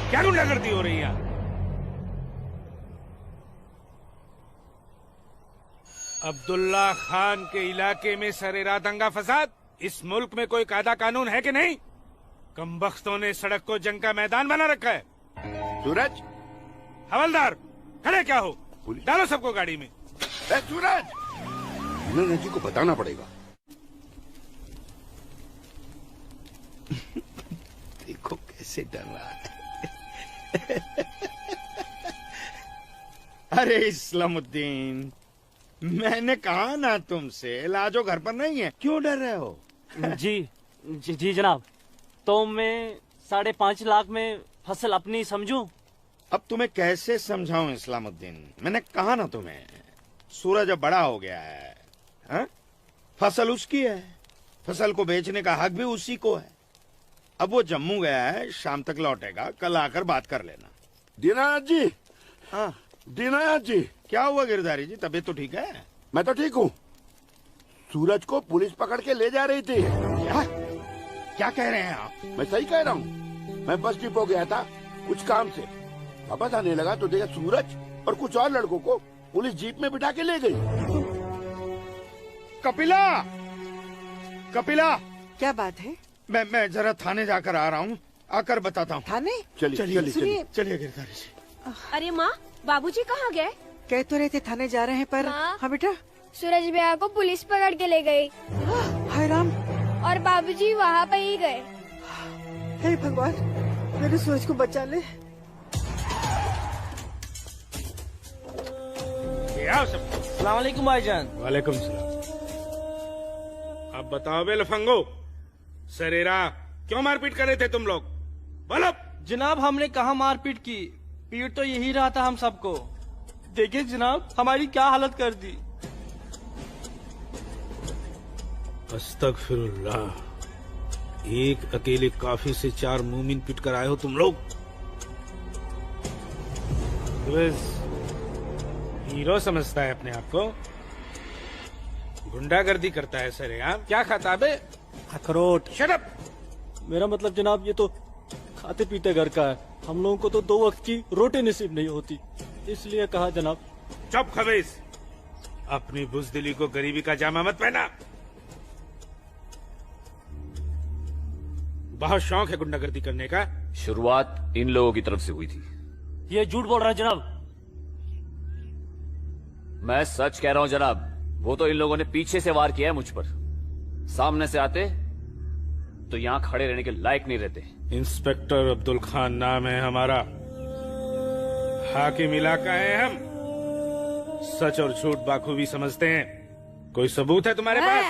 क्या गुंडागर्दी हो रही है? अब्दुल्ला खान के इलाके में सरेराह दंगा फसाद। इस मुल्क में कोई कायदा कानून है कि नहीं? कमबख्तों ने सड़क को जंग का मैदान बना रखा है। सूरज, हवलदार खड़े क्या हो? डालो सबको गाड़ी में। सूरज, जी को बताना पड़ेगा। देखो कैसे डर रहा है। अरे इस्लामुद्दीन, मैंने कहा ना तुमसे, लाजो घर पर नहीं है, क्यों डर रहे हो? जी जनाब, तो मैं 5.5 लाख में फसल अपनी समझूं? अब तुम्हें कैसे समझाऊं इस्लामुद्दीन, मैंने कहा ना तुम्हें, सूरज अब बड़ा हो गया है, हा? फसल उसकी है, फसल को बेचने का हक भी उसी को है। अब वो जम्मू गया है, शाम तक लौटेगा, कल आकर बात कर लेना। दीनानाथ जी। हाँ दीनानाथ जी। क्या हुआ गिरधारी जी, तबीयत तो ठीक है? मैं तो ठीक हूँ। सूरज को पुलिस पकड़ के ले जा रही थी। क्या कह रहे हैं आप? मैं सही कह रहा हूँ। मैं बस डिपो गया था कुछ काम से, वापस आने लगा तो देखा सूरज और कुछ और लड़कों को पुलिस जीप में बिठा के ले गई। कपिला, कपिला, क्या बात है? मैं जरा थाने जाकर आ रहा हूँ, आकर बताता हूँ। थाने? चलिए सुनिए। गिरधारी जी। अरे माँ, बाबूजी कहाँ गए? कह तो रहे थे थाने जा रहे हैं, पर हाँ बेटा, सूरज भैया को पुलिस पकड़ के ले गई। हाय राम। और बाबूजी वहाँ पे ही गए। हे भगवान, मेरे सूरज को बचा ले। अस्सलाम वालेकुम भाईजान। वालेकुम सलाम। अब बताओ बे लफंगो, सरेरा क्यों मारपीट कर रहे थे तुम लोग? बोलो। जनाब, हमने कहा मारपीट की, पीट तो यही रहा था हम सबको। देखिए जनाब, हमारी क्या हालत कर दी। अस्तगफिरुल्लाह, एक अकेले काफी से 4 मूमिन पिट कर आए हो तुम लोग। हीरो समझता है अपने आप को, गुंडागर्दी करता है सर। यार क्या खाता बे? अखरोट। Shut up. मेरा मतलब जनाब, ये तो खाते पीते घर का है, हम लोगों को तो 2 वक्त की रोटी नसीब नहीं होती, इसलिए कहा जनाब। चुप खबीस, अपनी बुज़दिली को गरीबी का जामा मत पहना। बहुत शौक है गुंडागर्दी करने का। शुरुआत इन लोगों की तरफ से हुई थी। ये झूठ बोल रहा है जनाब। मैं सच कह रहा हूं जनाब, वो तो इन लोगों ने पीछे से वार किया है मुझ पर। सामने से आते तो यहां खड़े रहने के लायक नहीं रहते। इंस्पेक्टर अब्दुल खान नाम है हमारा, हाकिम इलाका है हम, सच और झूठ बाखूबी समझते हैं। कोई सबूत है तुम्हारे पास?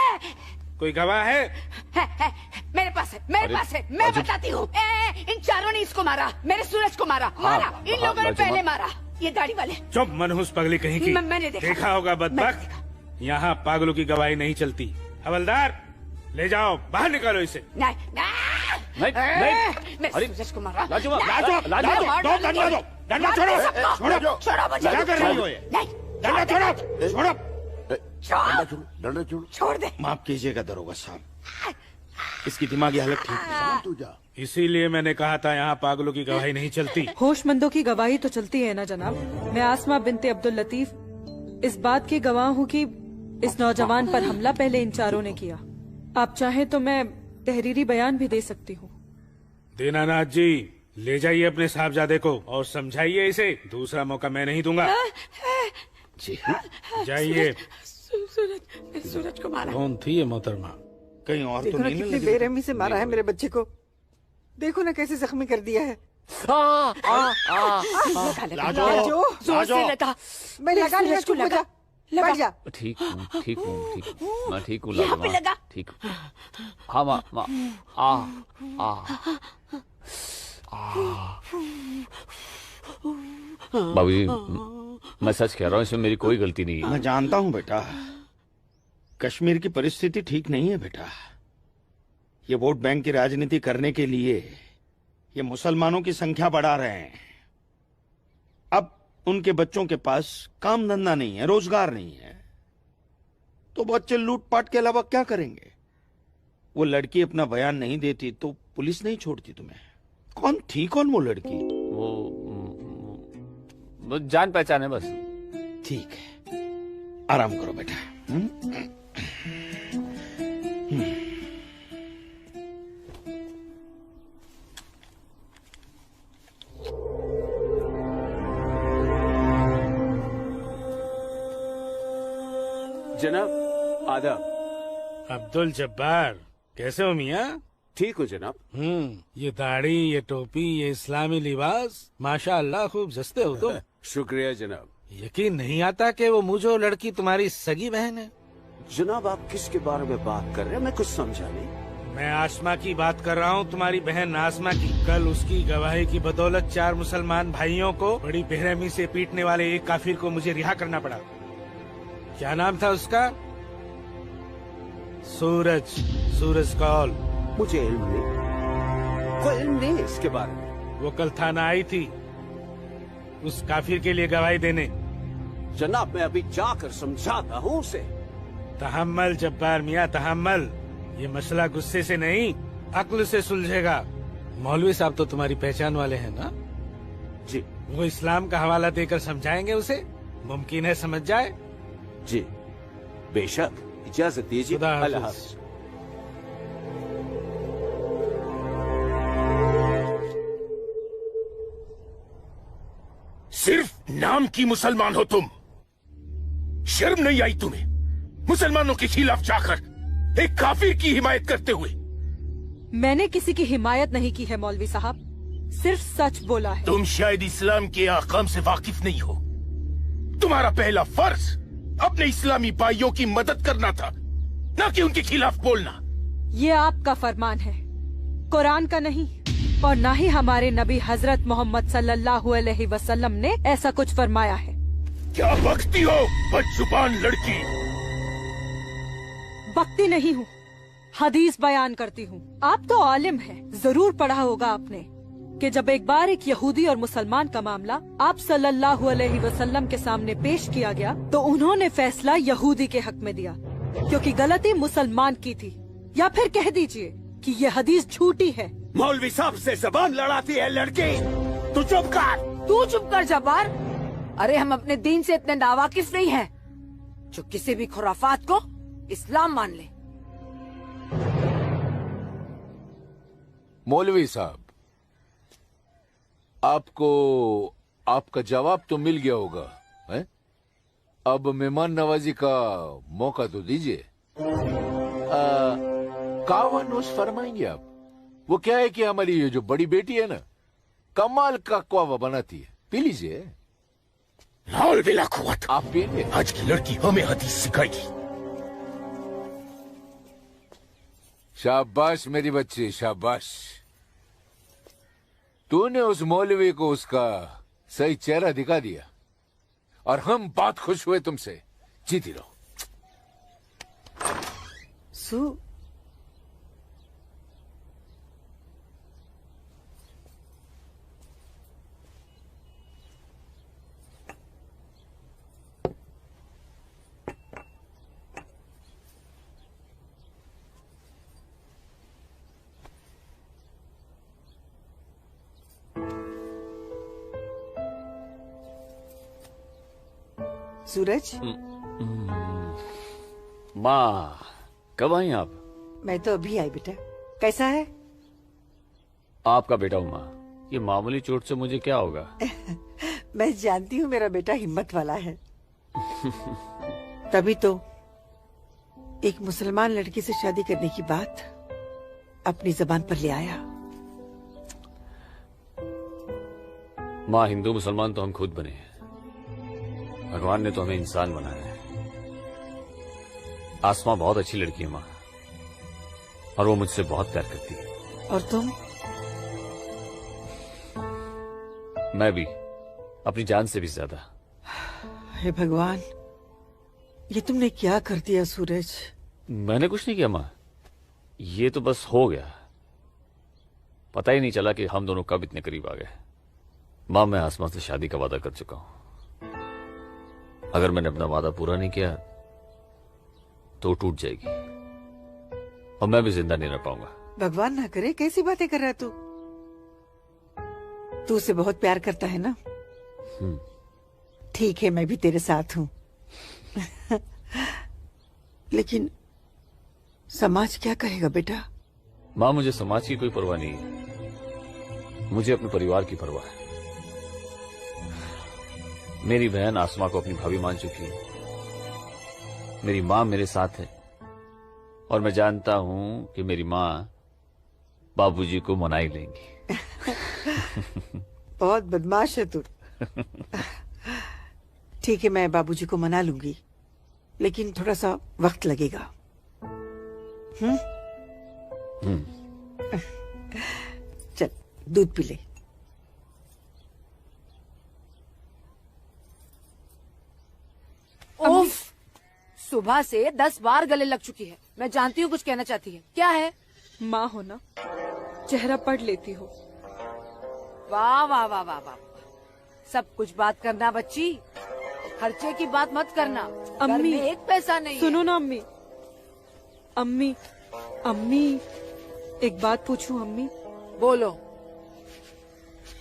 कोई गवाह है? मेरे पास है, मेरे पास है, मैं बताती हूँ। इन चारों ने इसको मारा, मेरे सूरज को मारा। इन लोगों ने पहले मारा, ये दाढ़ी वाले। चुप मनहूस पगली कहीं की। मैंने देखा होगा बदबख्त, यहाँ पागलों की गवाही नहीं चलती। हवलदार, ले जाओ, बाहर निकालो इसे। नहीं, अरे सूरज को मारा। लाजो, डंडा छोड़ो, क्या कर रही हो ये? डंडा छोड़ो, डंडा छोड़ो। छोड़ दे। माफ कीजिएगा दरोगा साहब, इसकी दिमागी हालत ठीक नहीं। तू जा। इसीलिए मैंने कहा था यहाँ पागलों की गवाही नहीं चलती। होशमंदों की गवाही तो चलती है ना जनाब। मैं आसमा बिनते अब्दुल लतीफ इस बात की गवाह हूँ कि इस नौजवान पर हमला पहले इन चारों ने किया। आप चाहे तो मैं तहरीरी बयान भी दे सकती हूँ। दीनानाथ जी, ले जाइए अपने साहबजादे को और समझाइए इसे, दूसरा मौका मैं नहीं दूंगा। जी जाइए। सूरज को मारा। कौन थी ये मोहतरमा? कहीं और देखो तो ना नहीं कितनी बेरहमी से मारा है मेरे बच्चे को। देखो ना कैसे जख्मी कर दिया है। लाजो, जोर से लगा। मैं लगा लिया, चुप हो जा, बैठ जा। ठीक हूँ, ठीक हूँ, ठीक हूँ, मैं ठीक हूँ। यहाँ पे लगा। ठीक हूँ। हाँ माँ, बाबूजी, मैं सच कह रहा हूँ, इसमें मेरी कोई गलती नहीं है। मैं जानता हूँ बेटा, कश्मीर की परिस्थिति ठीक नहीं है बेटा। ये वोट बैंक की राजनीति करने के लिए ये मुसलमानों की संख्या बढ़ा रहे हैं। अब उनके बच्चों के पास काम धंधा नहीं है, रोजगार नहीं है, तो बच्चे लूटपाट के अलावा क्या करेंगे? वो लड़की अपना बयान नहीं देती तो पुलिस नहीं छोड़ती तुम्हें। कौन थी, कौन वो लड़की? वो जान पहचान है बस। ठीक है, आराम करो बेटा। जनाब आदाब। अब्दुल जब्बार, कैसे हो मियाँ? ठीक हूँ जनाब। ये दाढ़ी, ये टोपी, ये इस्लामी लिबास, माशाअल्लाह खूब जस्ते हो तुम। शुक्रिया जनाब। यकीन नहीं आता कि वो मुझे लड़की तुम्हारी सगी बहन है। जनाब आप किसके बारे में बात कर रहे हैं? मैं कुछ समझा नहीं। मैं आसमा की बात कर रहा हूँ, तुम्हारी बहन आसमा की। कल उसकी गवाही की बदौलत 4 मुसलमान भाइयों को बड़ी बेरहमी से पीटने वाले एक काफिर को मुझे रिहा करना पड़ा। क्या नाम था उसका? सूरज कौल। मुझे इल्म नहीं, कोई इल्म नहीं इसके बारे में। वो कल थाना आई थी उस काफिर के लिए गवाही देने। जनाब मैं अभी जाकर समझाता हूँ उसे। तहम्मल जब्बार मियाँ, तहम्मल। ये मसला गुस्से से नहीं, अक्ल से सुलझेगा। मौलवी साहब तो तुम्हारी पहचान वाले हैं ना? जी। वो इस्लाम का हवाला देकर समझाएंगे उसे, मुमकिन है समझ जाए। जी बेशक, इजाजत दीजिए। अल्लाह हाफ़िज़। सिर्फ नाम की मुसलमान हो तुम, शर्म नहीं आई तुम्हें मुसलमानों के खिलाफ जाकर एक काफिर की हिमायत करते हुए? मैंने किसी की हिमायत नहीं की है मौलवी साहब, सिर्फ सच बोला है। तुम शायद इस्लाम के अहकाम से वाकिफ नहीं हो। तुम्हारा पहला फर्ज अपने इस्लामी भाइयों की मदद करना था, न कि उनके खिलाफ बोलना। ये आपका फरमान है, कुरान का नहीं, और न ही हमारे नबी हजरत मोहम्मद सल्लल्लाहु अलैहि वसल्लम ने ऐसा कुछ फरमाया है। क्या बकती हो बदजुबान लड़की? बकती नहीं हूँ, हदीस बयान करती हूँ। आप तो आलिम हैं, जरूर पढ़ा होगा आपने कि जब एक बार एक यहूदी और मुसलमान का मामला आप सल्लल्लाहु अलैहि वसल्लम के सामने पेश किया गया तो उन्होंने फैसला यहूदी के हक में दिया, क्योंकि गलती मुसलमान की थी। या फिर कह दीजिए कि ये हदीस झूठी है। मौलवी साहब से जबान लड़ाती है लड़की। तू चुप कर। तू चुप कर जब्बार। अरे हम अपने दीन से इतने नावाकिफ नहीं हैं जो किसी भी खुराफात को इस्लाम मान ले। मौलवी साहब, आपको आपका जवाब तो मिल गया होगा, है? अब मेहमान नवाजी का मौका तो दीजिए। कावा नोश फरमाएंगे आप? वो क्या है कि हमारी ये जो बड़ी बेटी है ना, कमाल का क्वावा बनाती है, पी लीजिए। आप पिए। आज की लड़की हमें हदीस सिखाएगी। शाबाश मेरी बच्ची, शाबाश। तूने उस मौलवी को उसका सही चेहरा दिखा दिया और हम बहुत खुश हुए तुमसे। जीती रहो। सूरज। माँ कब आई आप? मैं तो अभी आई बेटा। कैसा है? आपका बेटा हूँ माँ, ये मामूली चोट से मुझे क्या होगा? मैं जानती हूँ मेरा बेटा हिम्मत वाला है। तभी तो एक मुसलमान लड़की से शादी करने की बात अपनी जबान पर ले आया। माँ हिंदू मुसलमान तो हम खुद बने हैं, भगवान ने तो हमें इंसान बनाया है। आसमा बहुत अच्छी लड़की है माँ, और वो मुझसे बहुत प्यार करती है। और तुम? मैं भी, अपनी जान से भी ज्यादा। हे भगवान, ये तुमने क्या कर दिया सूरज? मैंने कुछ नहीं किया माँ, ये तो बस हो गया। पता ही नहीं चला कि हम दोनों कब इतने करीब आ गए। माँ मैं आसमा से शादी का वादा कर चुका हूं। अगर मैंने अपना वादा पूरा नहीं किया तो टूट जाएगी और मैं भी जिंदा नहीं रह पाऊंगा। भगवान ना करे, कैसी बातें कर रहा है तू? तू उसे बहुत प्यार करता है ना? ठीक है, मैं भी तेरे साथ हूँ। लेकिन समाज क्या कहेगा बेटा? माँ मुझे समाज की कोई परवाह नहीं है, मुझे अपने परिवार की परवाह है। मेरी बहन आसमा को अपनी भाभी मान चुकी है, मेरी माँ मेरे साथ है, और मैं जानता हूं कि मेरी माँ बाबूजी को मना ही लेंगी। बहुत बदमाश है तू। ठीक है, मैं बाबूजी को मना लूंगी, लेकिन थोड़ा सा वक्त लगेगा। चल दूध पी ले। उफ, सुबह से 10 बार गले लग चुकी है। मैं जानती हूँ कुछ कहना चाहती है, क्या है? माँ हो ना, चेहरा पढ़ लेती हो। वाह वाह वाह वाह वाह, सब कुछ बात करना बच्ची, खर्चे की बात मत करना। घर अम्मी, में एक पैसा नहीं सुनो है। ना अम्मी। अम्मी, अम्मी, एक बात पूछूं अम्मी? बोलो।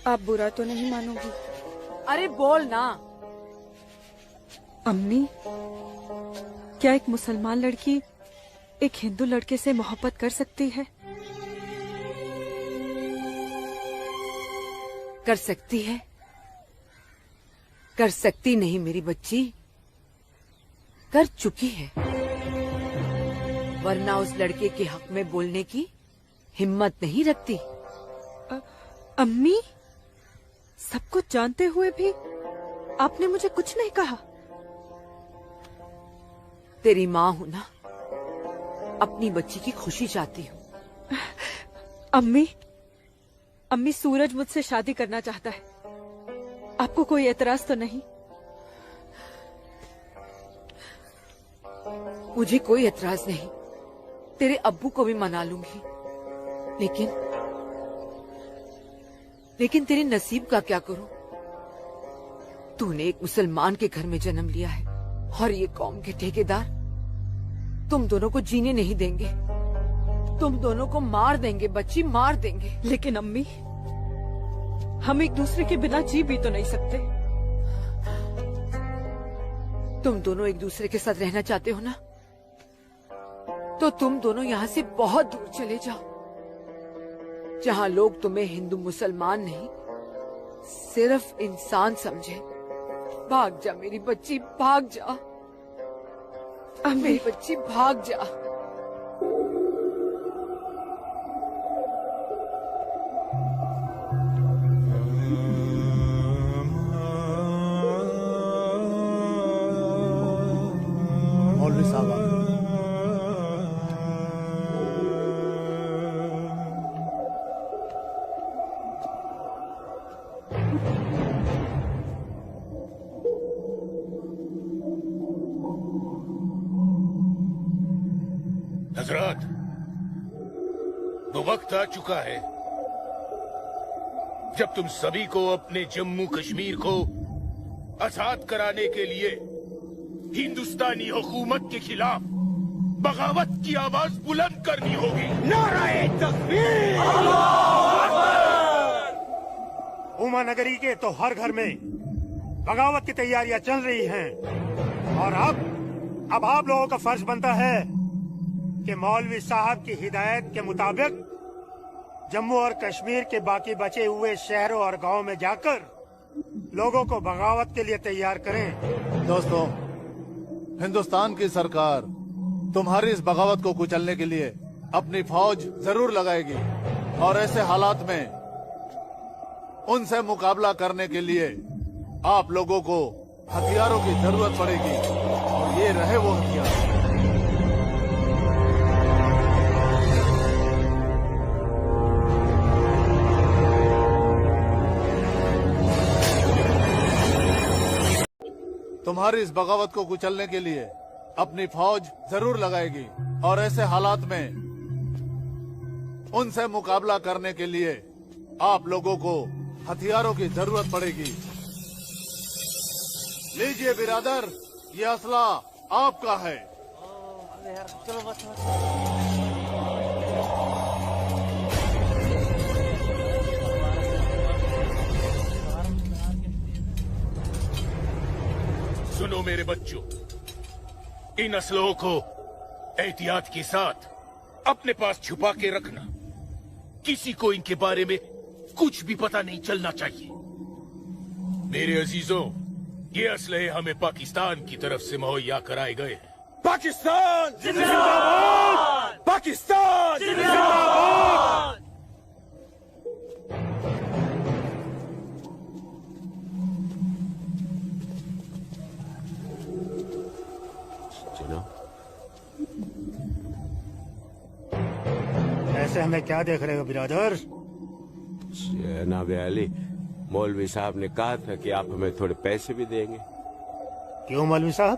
आप बुरा तो नहीं मानोगी? अरे बोल ना। अम्मी, क्या एक मुसलमान लड़की एक हिंदू लड़के से मोहब्बत कर सकती है? कर सकती है, कर सकती नहीं मेरी बच्ची, कर चुकी है। वरना उस लड़के के हक में बोलने की हिम्मत नहीं रखती। अम्मी, सब कुछ जानते हुए भी आपने मुझे कुछ नहीं कहा। तेरी माँ हूं ना, अपनी बच्ची की खुशी चाहती हूँ। अम्मी, अम्मी, सूरज मुझसे शादी करना चाहता है, आपको कोई एतराज तो नहीं? मुझे कोई एतराज नहीं, तेरे अब्बू को भी मना लूंगी, लेकिन तेरे नसीब का क्या करूं? तूने एक मुसलमान के घर में जन्म लिया है और ये कौम के ठेकेदार तुम दोनों को जीने नहीं देंगे, तुम दोनों को मार देंगे बच्ची, मार देंगे। लेकिन अम्मी, हम एक दूसरे के बिना जी भी तो नहीं सकते। तुम दोनों एक दूसरे के साथ रहना चाहते हो ना, तो तुम दोनों यहाँ से बहुत दूर चले जाओ, जहाँ लोग तुम्हें हिंदू मुसलमान नहीं, सिर्फ इंसान समझे। भाग जा मेरी बच्ची, भाग जा मेरी बच्ची, भाग जा। मौलवी साहब, हजरत, वो वक्त आ चुका है जब तुम सभी को अपने जम्मू कश्मीर को आजाद कराने के लिए हिंदुस्तानी हुकूमत के खिलाफ बगावत की आवाज बुलंद करनी होगी। नारे तकबीर! उमा नगरी के तो हर घर में बगावत की तैयारियां चल रही हैं और अब आप लोगों का फर्ज बनता है कि मौलवी साहब की हिदायत के मुताबिक जम्मू और कश्मीर के बाकी बचे हुए शहरों और गांवों में जाकर लोगों को बगावत के लिए तैयार करें। दोस्तों, हिंदुस्तान की सरकार तुम्हारी इस बगावत को कुचलने के लिए अपनी फौज जरूर लगाएगी और ऐसे हालात में उनसे मुकाबला करने के लिए आप लोगों को हथियारों की जरूरत पड़ेगी और ये रहे वो हथियार। तुम्हारी इस बगावत को कुचलने के लिए अपनी फौज जरूर लगाएगी और ऐसे हालात में उनसे मुकाबला करने के लिए आप लोगों को हथियारों की जरूरत पड़ेगी। लीजिए बिरादर, ये असला आपका है। चलो बस। सुनो मेरे बच्चों, इन असलों को एहतियात के साथ अपने पास छुपा के रखना। किसी को इनके बारे में कुछ भी पता नहीं चलना चाहिए। मेरे अजीजों, ये असलहे हमें पाकिस्तान की तरफ से मुहैया कराए गए हैं। पाकिस्तान जिंदाबाद! पाकिस्तान जिंदाबाद! से हमें क्या देख रहे हो बिरादर? जनाब अली, मौलवी साहब ने कहा था कि आप हमें थोड़े पैसे भी देंगे। क्यों मौलवी साहब?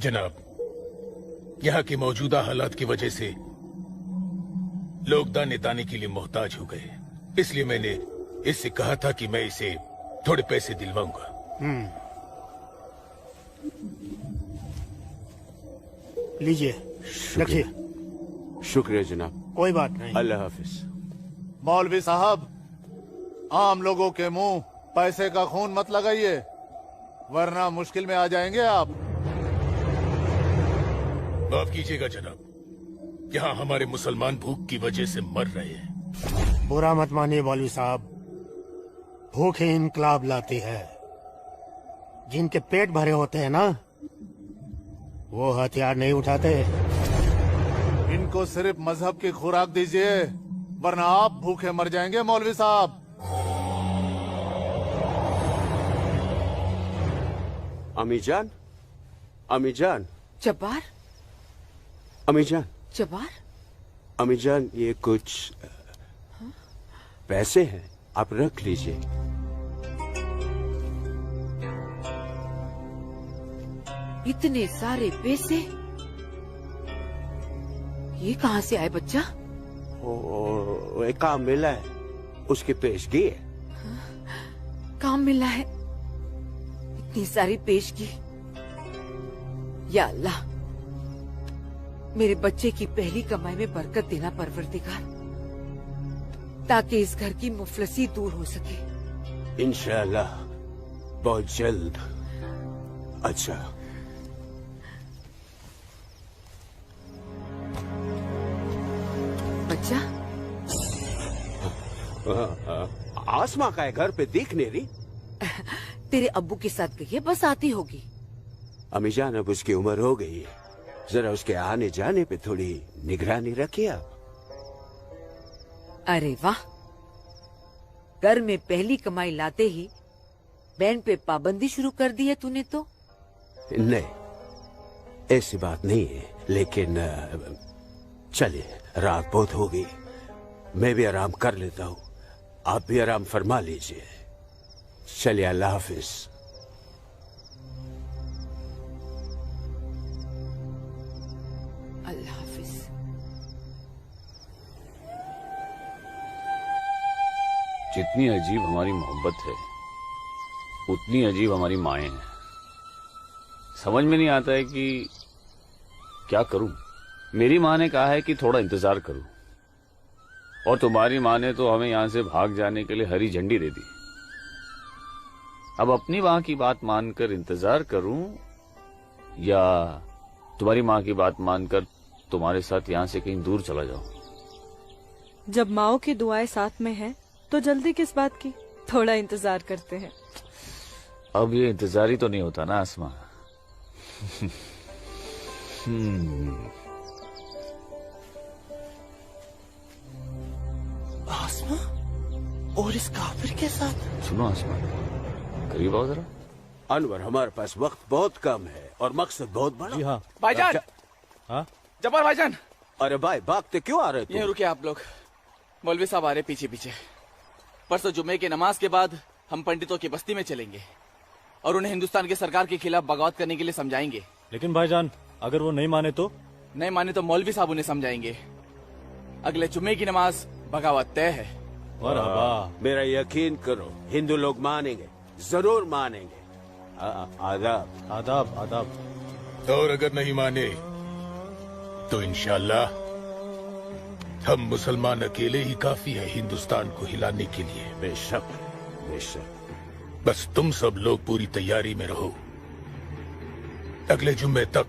जनाब, यहाँ की मौजूदा हालात की वजह से लोग दाने दाने के लिए मोहताज हो गए, इसलिए मैंने इससे कहा था कि मैं इसे थोड़े पैसे दिलवाऊंगा। लीजिए, रखिए। शुक्रिया जनाब। कोई बात नहीं। अल्लाह हाफिज। मौलवी साहब, आम लोगों के मुंह पैसे का खून मत लगाइए, वरना मुश्किल में आ जाएंगे आप। माफ कीजिएगा जनाब, यहाँ हमारे मुसलमान भूख की वजह से मर रहे हैं। बुरा मत मानिए मौलवी साहब, भूख ही इनकलाब लाती है। जिनके पेट भरे होते हैं ना, वो हथियार नहीं उठाते। इनको सिर्फ मजहब की खुराक दीजिए, वरना आप भूखे मर जाएंगे मौलवी साहब। अमीजान, अमीजान, जब्बार, अमीजान, जब्बार, अमीजान, ये कुछ पैसे हैं, आप रख लीजिए। इतने सारे पैसे ये कहाँ से आए बच्चा? एक काम मिला है, उसकी पेशगी है। काम मिला है, इतनी सारी पेशगी। या अल्लाह, मेरे बच्चे की पहली कमाई में बरकत देना परवरदिगार, ताकि इस घर की मुफलसी दूर हो सके। इंशाअल्लाह बहुत जल्द। अच्छा, बच्चा, आसमा का है, घर पे दिख नहीं रही। तेरे अब्बू के साथ गई है, बस आती होगी। अमीजान, अब उसकी उम्र हो गई है, जरा उसके आने जाने पे थोड़ी निगरानी रखिए आप। अरे वाह, घर में पहली कमाई लाते ही बैंड पे पाबंदी शुरू कर दी है तूने तो। नहीं, ऐसी बात नहीं है, लेकिन चलिए, रात बहुत हो गई, मैं भी आराम कर लेता हूँ, आप भी आराम फरमा लीजिए। चलिए, अल्लाह हाफिज। अल्लाह हाफिज। जितनी अजीब हमारी मोहब्बत है, उतनी अजीब हमारी माएं हैं। समझ में नहीं आता है कि क्या करूं। मेरी माँ ने कहा है कि थोड़ा इंतजार करूं, और तुम्हारी माँ ने तो हमें यहां से भाग जाने के लिए हरी झंडी दे दी। अब अपनी माँ की बात मानकर इंतजार करूं, या तुम्हारी माँ की बात मानकर तुम्हारे साथ यहाँ से कहीं दूर चला जाऊं। जब माओ की दुआएं साथ में हैं, तो जल्दी किस बात की, थोड़ा इंतजार करते हैं। अब ये इंतजार ही तो नहीं होता ना आसमा। आसमा और इस काफिर के साथ। सुनो आसमा, करीब आओ जरा। अनवर, हमारे पास वक्त बहुत कम है और मकसद बहुत बड़ा। जी हाँ। भाईजान। हाँ? जब्बार भाईजान। अरे भाई, भागते क्यों आ रहे थे? ये रुके आप लोग, मौलवी साहब आ रहे पीछे पीछे। परसों जुम्मे की नमाज के बाद हम पंडितों की बस्ती में चलेंगे और उन्हें हिंदुस्तान की सरकार के खिलाफ बगावत करने के लिए समझाएंगे। लेकिन भाईजान, अगर वो नहीं माने तो? नहीं माने तो मौलवी साहब उन्हें समझाएंगे। अगले जुम्मे की नमाज बगावत तय है। मेरा यकीन करो, हिंदू लोग मानेंगे, जरूर मानेंगे। आदाब आदाब आदाब। और अगर नहीं माने तो इंशाल्लाह हम मुसलमान अकेले ही काफी है हिंदुस्तान को हिलाने के लिए। बेशक बेशक। बस तुम सब लोग पूरी तैयारी में रहो। अगले जुम्मे तक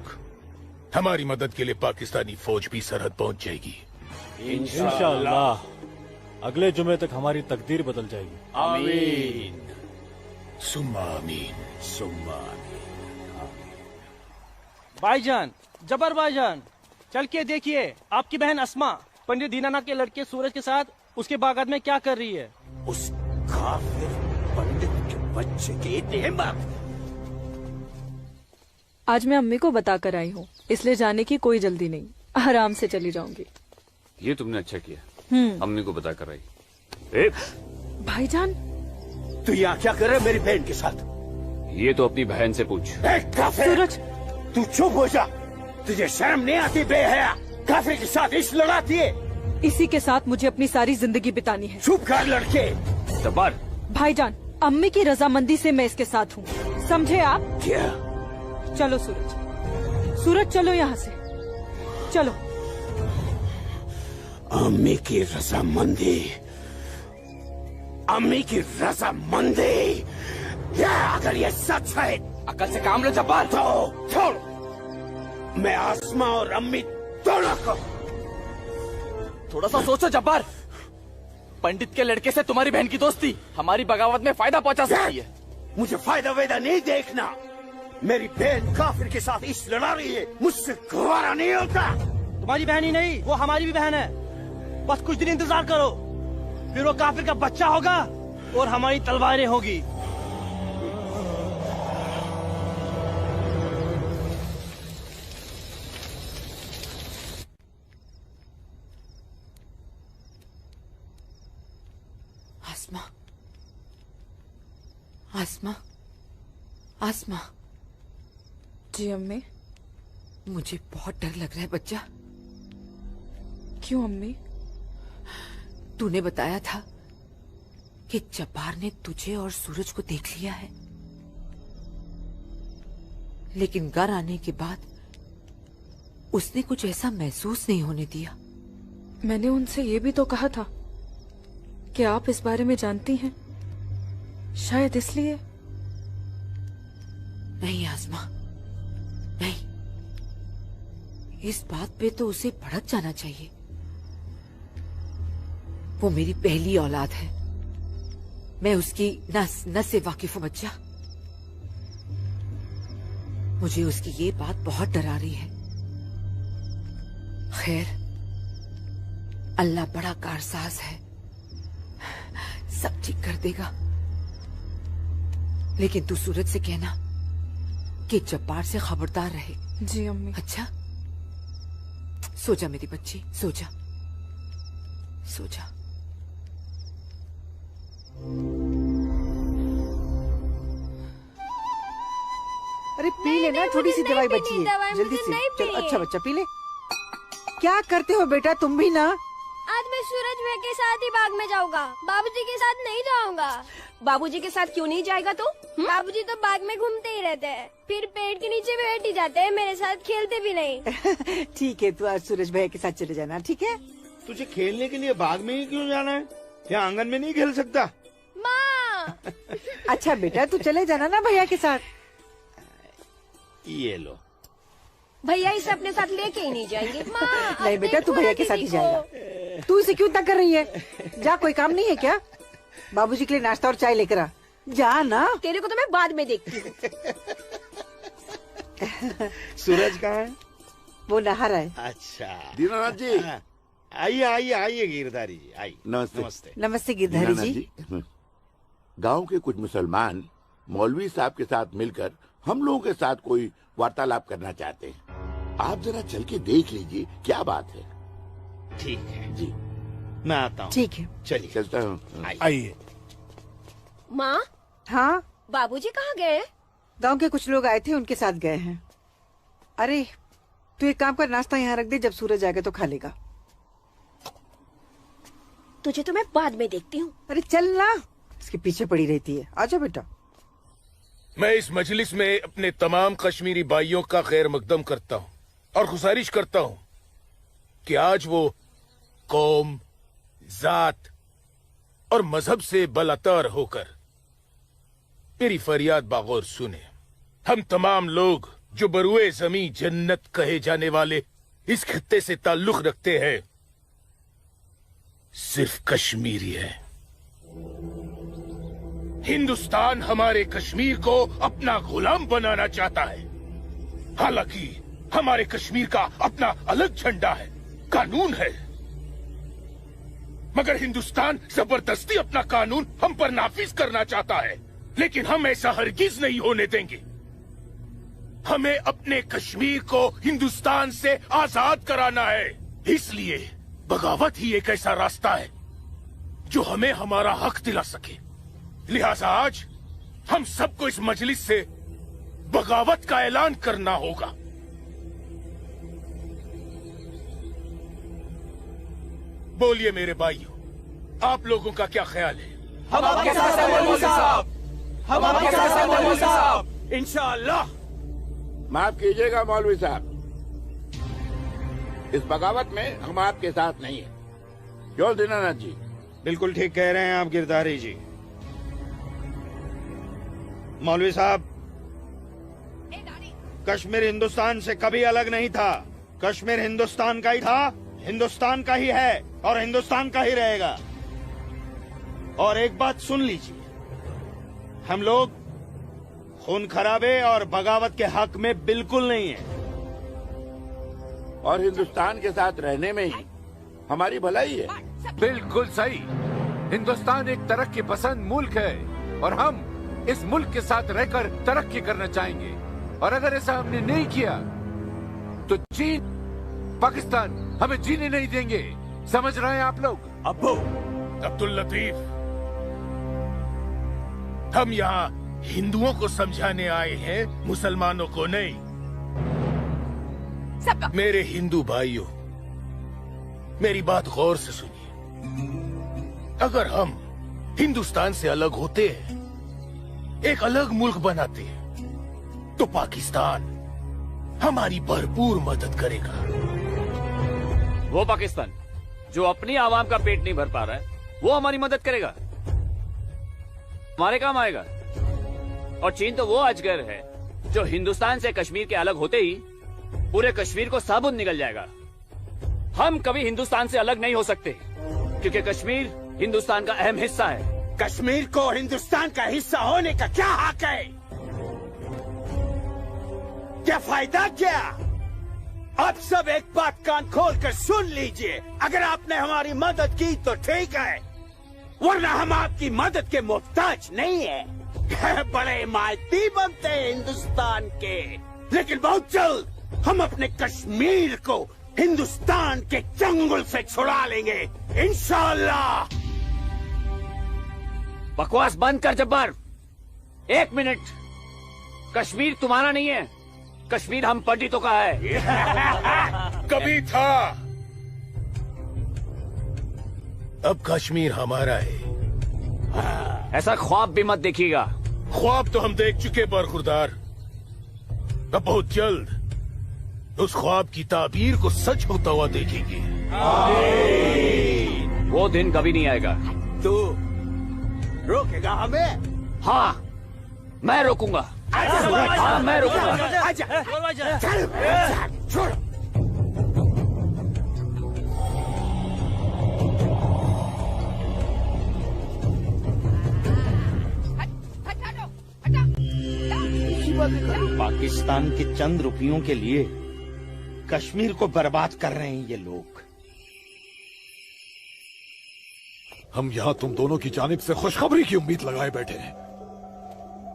हमारी मदद के लिए पाकिस्तानी फौज भी सरहद पहुंच जाएगी। इंशाअल्लाह अगले जुमे तक हमारी तकदीर बदल जाएगी। आमीन सुम्मा आमीन सुम्मा। भाईजान, जबर भाईजान, चल के देखिए आपकी बहन अस्मा पंडित दीनानाथ के लड़के सूरज के साथ उसके बागात में क्या कर रही है। उस काफिर पंडित के बच्चे की इतनी हिम्मत। आज मैं अम्मी को बताकर आई हूँ इसलिए जाने की कोई जल्दी नहीं, आराम से चली जाऊंगी। ये तुमने अच्छा किया, अम्मी को बता कर रही। भाईजान, तू यहाँ क्या कर रहा है मेरी बहन के साथ? ये तो अपनी बहन से पूछ। सूरज, तू चुप हो जा। तुझे शर्म नहीं आती बेहया? काफिर के साथ इश्क लड़ाती है। इसी के साथ मुझे अपनी सारी जिंदगी बितानी है। चुप कर लड़के। जब्बार। भाईजान, अम्मी की रजामंदी से मैं इसके साथ हूँ, समझे आप? क्या? चलो सूरज, सूरज चलो यहाँ से, चलो। अम्मी की रजामंदी, अम्मी की रजामंदी। क्या अगर ये सच है? अकल से काम लो जब्बार। तो छोड़, मैं आसमा और अम्मी दोनों को। थोड़ा सा सोचो जब्बार, पंडित के लड़के से तुम्हारी बहन की दोस्ती हमारी बगावत में फायदा पहुंचा सकती है। मुझे फायदा वेदा नहीं देखना। मेरी बहन काफिर के साथ इश्क लड़ा रही है, मुझसे गवारा नहीं होता। तुम्हारी बहन ही नहीं, वो हमारी भी बहन है। बस कुछ दिन इंतजार करो, फिर वो काफिर का बच्चा होगा और हमारी तलवारें होगी। आसमा, आसमा, आसमा। जी अम्मी। मुझे बहुत डर लग रहा है बच्चा। क्यों अम्मी? तूने बताया था कि जब्बार ने तुझे और सूरज को देख लिया है, लेकिन घर आने के बाद उसने कुछ ऐसा महसूस नहीं होने दिया। मैंने उनसे ये भी तो कहा था कि आप इस बारे में जानती हैं, शायद इसलिए। नहीं आसमा, नहीं। इस बात पे तो उसे भड़क जाना चाहिए। वो मेरी पहली औलाद है, मैं उसकी नस से वाकिफ हूं बच्चा। मुझे उसकी ये बात बहुत डरा रही है। खैर, अल्लाह बड़ा कारसाज है, सब ठीक कर देगा। लेकिन तू सूरज से कहना कि जब्बार से खबरदार रहे। जी अम्मी। अच्छा, सो जा मेरी बच्ची, सो जा, सो जा। अरे पी लेना, थोड़ी सी दवाई बची है, जल्दी से। चलो, अच्छा बच्चा पी ले। क्या करते हो बेटा तुम भी ना? आज मैं सूरज भाई के साथ ही बाग में जाऊंगा, बाबूजी के साथ नहीं जाऊंगा। बाबूजी के साथ क्यों नहीं जाएगा तू? बाबूजी तो बाग में घूमते ही रहते हैं, फिर पेड़ के नीचे बैठ ही जाते हैं, मेरे साथ खेलते भी नहीं। ठीक है, तू आज सूरज भाई के साथ चले जाना, ठीक है? तुझे खेलने के लिए बाग में ही क्यों जाना है? क्या आंगन में नहीं खेल सकता? माँ। अच्छा बेटा, तू चले जाना ना भैया के साथ। ये लो। भैया इसे अपने साथ लेके ही नहीं जाएंगे। माँ, नहीं बेटा, तू भैया के साथ ही जाएगा। तू इसे क्यों तंग कर रही है? जा, कोई काम नहीं है क्या? बाबूजी के लिए नाश्ता और चाय लेकर आ। जा ना। तेरे को तो मैं बाद में देखती हूँ। सूरज कहाँ है? वो नहा रहा है। अच्छा दीनानाथ जी, आइए आइए आइए गिरधारी जी, आइए। नमस्ते। नमस्ते। नमस्ते गिरधारी जी। गांव के कुछ मुसलमान मौलवी साहब के साथ मिलकर हम लोगों के साथ कोई वार्तालाप करना चाहते हैं। आप जरा चल के देख लीजिए क्या बात है। ठीक है जी, मैं आता हूँ। ठीक है, चलिए चलता हूँ। आइए। माँ, हाँ बाबूजी कहाँ गए? गांव के कुछ लोग आए थे, उनके साथ गए हैं। अरे तू एक काम कर, नाश्ता यहाँ रख दे, जब सूरज आएगा तो खा लेगा। तुझे तो मैं बाद में देखती हूँ। अरे चल ना, इसके पीछे पड़ी रहती है। आजा बेटा। मैं इस मजलिस में अपने तमाम कश्मीरी भाइयों का खैर मकदम करता हूँ और गुजारिश करता हूँ कि आज वो कौम, जात और मजहब से बलातर होकर मेरी फरियाद बागौर सुने। हम तमाम लोग जो बरुए जमी जन्नत कहे जाने वाले इस खित्ते से ताल्लुक रखते हैं, सिर्फ कश्मीरी है। हिंदुस्तान हमारे कश्मीर को अपना गुलाम बनाना चाहता है। हालांकि हमारे कश्मीर का अपना अलग झंडा है, कानून है, मगर हिंदुस्तान जबरदस्ती अपना कानून हम पर नाफिज करना चाहता है। लेकिन हम ऐसा हरगिज नहीं होने देंगे। हमें अपने कश्मीर को हिंदुस्तान से आजाद कराना है। इसलिए बगावत ही एक ऐसा रास्ता है जो हमें हमारा हक दिला सके। लिहाजा आज हम सबको इस मजलिस से बगावत का ऐलान करना होगा। बोलिए मेरे भाइयों, आप लोगों का क्या ख्याल है? हम आपके साथ हैं मौलवी साहब, हम आपके साथ हैं मौलवी साहब, इंशाअल्लाह। माफ कीजिएगा मौलवी साहब, इस बगावत में हम आपके साथ नहीं है। क्यों दीनानाथ जी? बिल्कुल ठीक कह रहे हैं आप गिरधारी जी। मौलवी साहब, कश्मीर हिंदुस्तान से कभी अलग नहीं था। कश्मीर हिंदुस्तान का ही था, हिंदुस्तान का ही है और हिंदुस्तान का ही रहेगा। और एक बात सुन लीजिए, हम लोग खून खराबे और बगावत के हक में बिल्कुल नहीं है। और हिंदुस्तान के साथ रहने में ही हमारी भलाई है। बिल्कुल सही। हिंदुस्तान एक तरक्की पसंद मुल्क है और हम इस मुल्क के साथ रहकर तरक्की करना चाहेंगे। और अगर ऐसा हमने नहीं किया तो चीन, पाकिस्तान हमें जीने नहीं देंगे। समझ रहे हैं आप लोग? अब्बू अब्दुल लतीफ, हम यहाँ हिंदुओं को समझाने आए हैं, मुसलमानों को नहीं। मेरे हिंदू भाइयों, मेरी बात गौर से सुनिए। अगर हम हिंदुस्तान से अलग होते हैं, एक अलग मुल्क बनाते हैं, तो पाकिस्तान हमारी भरपूर मदद करेगा। वो पाकिस्तान जो अपनी आवाम का पेट नहीं भर पा रहा है, वो हमारी मदद करेगा, हमारे काम आएगा। और चीन तो वो अजगर है जो हिंदुस्तान से कश्मीर के अलग होते ही पूरे कश्मीर को साबुत निकल जाएगा। हम कभी हिंदुस्तान से अलग नहीं हो सकते, क्योंकि कश्मीर हिंदुस्तान का अहम हिस्सा है। कश्मीर को हिंदुस्तान का हिस्सा होने का क्या हक है? क्या फायदा क्या? आप सब एक बात कान खोल कर सुन लीजिए। अगर आपने हमारी मदद की तो ठीक है, वरना हम आपकी मदद के मोहताज नहीं है। बड़े मायती बनते हैं हिंदुस्तान के, लेकिन बहुत जल्द हम अपने कश्मीर को हिंदुस्तान के चंगुल से छुड़ा लेंगे, इंशाअल्लाह। बकवास बंद कर जब्बार। एक मिनट, कश्मीर तुम्हारा नहीं है, कश्मीर हम पंडितों का है। कभी था, अब कश्मीर हमारा है। ऐसा ख्वाब भी मत देखिएगा। ख्वाब तो हम देख चुके बरखुरदार। अब बहुत जल्द उस ख्वाब की ताबीर को सच होता हुआ देखेंगे। वो दिन कभी नहीं आएगा। तू रोकेगा हमें? हाँ, मैं रोकूंगा। हाँ, मैं रोकूंगा। आजा, चल, छोड़। पाकिस्तान के चंद रुपयों के लिए कश्मीर को बर्बाद कर रहे हैं ये लोग। हम यहाँ तुम दोनों की जानिब से खुशखबरी की उम्मीद लगाए बैठे हैं,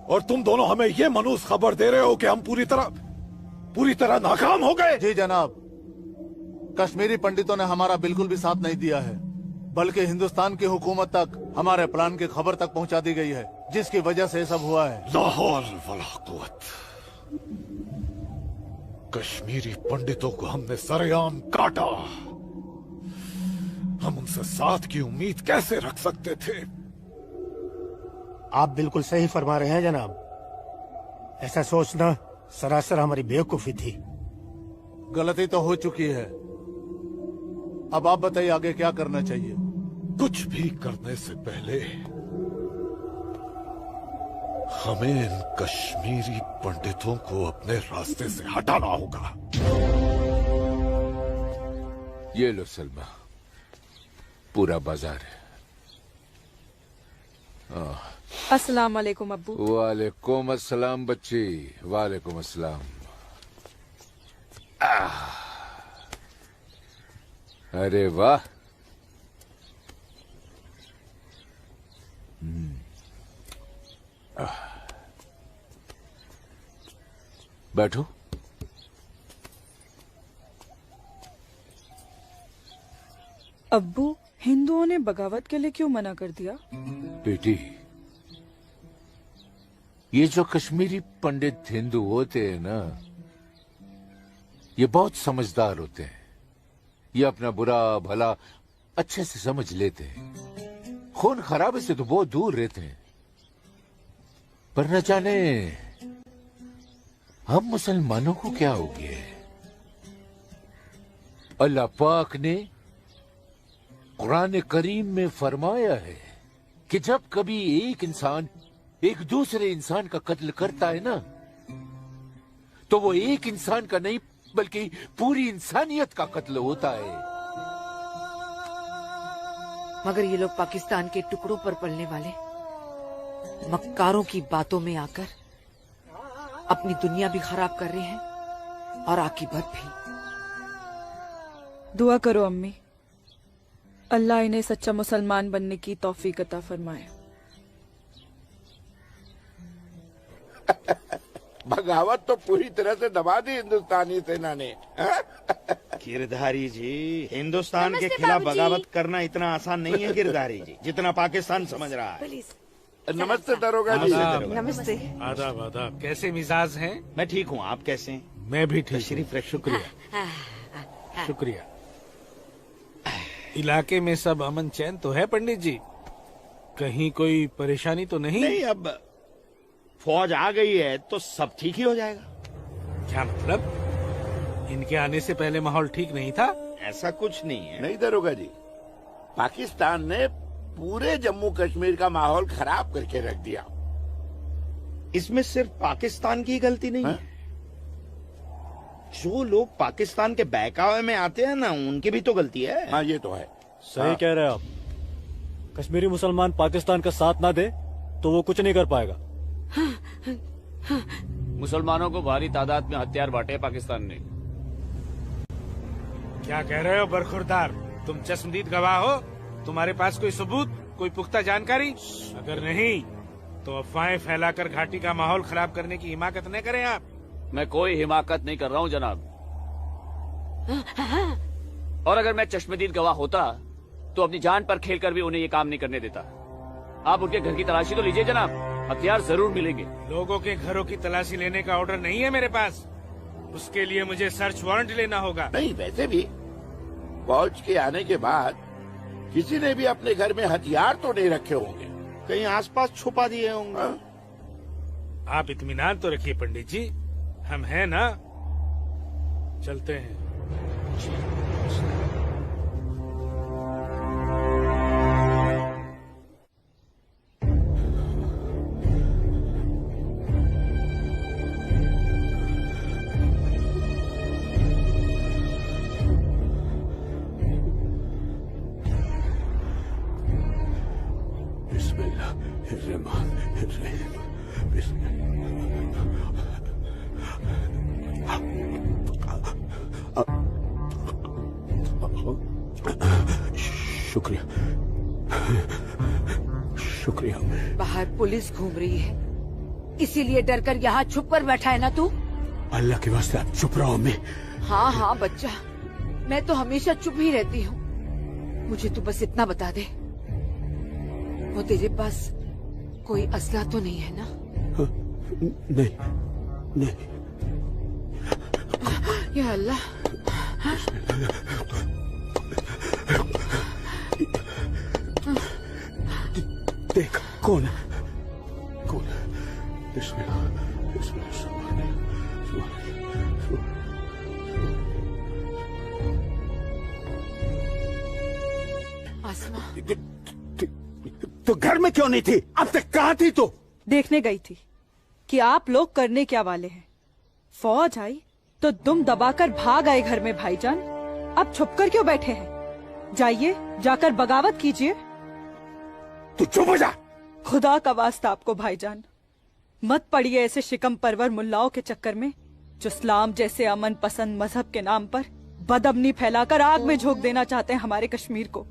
और तुम दोनों हमें ये मनूस खबर दे रहे हो कि हम पूरी तरह नाकाम हो गए। जी जनाब, कश्मीरी पंडितों ने हमारा बिल्कुल भी साथ नहीं दिया है, बल्कि हिंदुस्तान की हुकूमत तक हमारे प्लान की खबर तक पहुंचा दी गई है, जिसकी वजह से ये सब हुआ है। ला हौल वला कुव्वत। कश्मीरी पंडितों को हमने सरेआम काटा। हम उनसे साथ की उम्मीद कैसे रख सकते थे? आप बिल्कुल सही फरमा रहे हैं जनाब। ऐसा सोचना सरासर हमारी बेवकूफी थी। गलती तो हो चुकी है, अब आप बताइए आगे क्या करना चाहिए। कुछ भी करने से पहले हमें इन कश्मीरी पंडितों को अपने रास्ते से हटाना होगा। ये लो सलमा, पूरा बाजार है। अस्सलाम वालेकुम अब्बू। वालेकुम अस्सलाम बच्ची, वालेकुम अस्सलाम। अरे वाह, बैठो। अब्बू, हिंदुओं ने बगावत के लिए क्यों मना कर दिया? बेटी, ये जो कश्मीरी पंडित हिंदू होते हैं ना, ये बहुत समझदार होते हैं। ये अपना बुरा भला अच्छे से समझ लेते हैं। खून खराबे से तो बहुत दूर रहते हैं। पर न जाने हम मुसलमानों को क्या हो गया है। अल्लाह पाक ने कुरान करीम में फरमाया है कि जब कभी एक इंसान एक दूसरे इंसान का कत्ल करता है ना, तो वो एक इंसान का नहीं बल्कि पूरी इंसानियत का कत्ल होता है। मगर ये लोग पाकिस्तान के टुकड़ों पर पलने वाले मक्कारों की बातों में आकर अपनी दुनिया भी खराब कर रहे हैं और आकीबत भी। दुआ करो अम्मी, अल्लाह इन्हें सच्चा मुसलमान बनने की तौफीक अता फरमाए। बगावत तो पूरी तरह से दबा दी हिंदुस्तानी सेना ने। गिरधारी जी, हिंदुस्तान के खिलाफ बगावत करना इतना आसान नहीं है गिरधारी जी, जितना पाकिस्तान समझ रहा है। नमस्ते दरोगा जी। नमस्ते। आदाब आदाब। कैसे मिजाज हैं? मैं ठीक हूँ, आप कैसे हैं? मैं भी ठीक। तशरीफ रखिए। शुक्रिया शुक्रिया। इलाके में सब अमन चैन तो है पंडित जी? कहीं कोई परेशानी तो नहीं? नहीं, अब फौज आ गई है तो सब ठीक ही हो जाएगा। क्या मतलब? इनके आने से पहले माहौल ठीक नहीं था? ऐसा कुछ नहीं है। नहीं दरोगा जी, पाकिस्तान ने पूरे जम्मू कश्मीर का माहौल खराब करके रख दिया। इसमें सिर्फ पाकिस्तान की गलती नहीं है। जो लोग पाकिस्तान के बहकावे में आते हैं ना, उनकी भी तो गलती है। हाँ, ये तो है। सही कह रहे हैं आप। कश्मीरी मुसलमान पाकिस्तान का साथ ना दे तो वो कुछ नहीं कर पाएगा। मुसलमानों को भारी तादाद में हथियार बांटे पाकिस्तान ने। क्या कह रहे हो बरखुरदार? तुम चश्मदीद गवाह हो? तुम्हारे पास कोई सबूत, कोई पुख्ता जानकारी? अगर नहीं तो अफवाहें फैलाकर घाटी का माहौल खराब करने की हिमाकत न करें आप। मैं कोई हिमाकत नहीं कर रहा हूँ जनाब। और अगर मैं चश्मदीद गवाह होता तो अपनी जान पर खेलकर भी उन्हें ये काम नहीं करने देता। आप उनके घर की तलाशी तो लीजिए जनाब, हथियार जरूर मिलेंगे। लोगों के घरों की तलाशी लेने का ऑर्डर नहीं है मेरे पास। उसके लिए मुझे सर्च वारंट लेना होगा। नहीं, वैसे भी फौज के आने के बाद किसी ने भी अपने घर में हथियार तो नहीं रखे होंगे, कहीं आसपास छुपा दिए होंगे। आप इत्मीनान तो रखिए पंडित जी, हम हैं ना। चलते हैं। शुक्रिया शुक्रिया। बाहर पुलिस घूम रही है, इसीलिए डर कर यहाँ छुप कर बैठा है ना तू? अल्लाह के वास्ते आप चुप रहो। मैं हाँ हाँ बच्चा, मैं तो हमेशा चुप ही रहती हूँ। मुझे तू बस इतना बता दे, वो तेरे पास कोई असला तो नहीं है ना? नहीं नहीं। या अल्लाह। देख कौन है, कौन है? बिस्मिल्लाह बिस्मिल्लाह। आसमा, तो घर में क्यों नहीं थी? अब तक कहाँ थी तू? देखने गई थी कि आप लोग करने क्या वाले हैं। फौज आई तो दुम दबाकर भाग आए घर में भाईजान। अब छुपकर क्यों बैठे हैं? जाइए, जाकर बगावत कीजिए। तू चुप हो जा। खुदा का वास्ता आपको भाईजान, मत पड़िए ऐसे शिकम परवर मुल्लाओं के चक्कर में जो इस्लाम जैसे अमन पसंद मजहब के नाम पर बदअमनी फैलाकर आग में झोंक देना चाहते हैं हमारे कश्मीर को।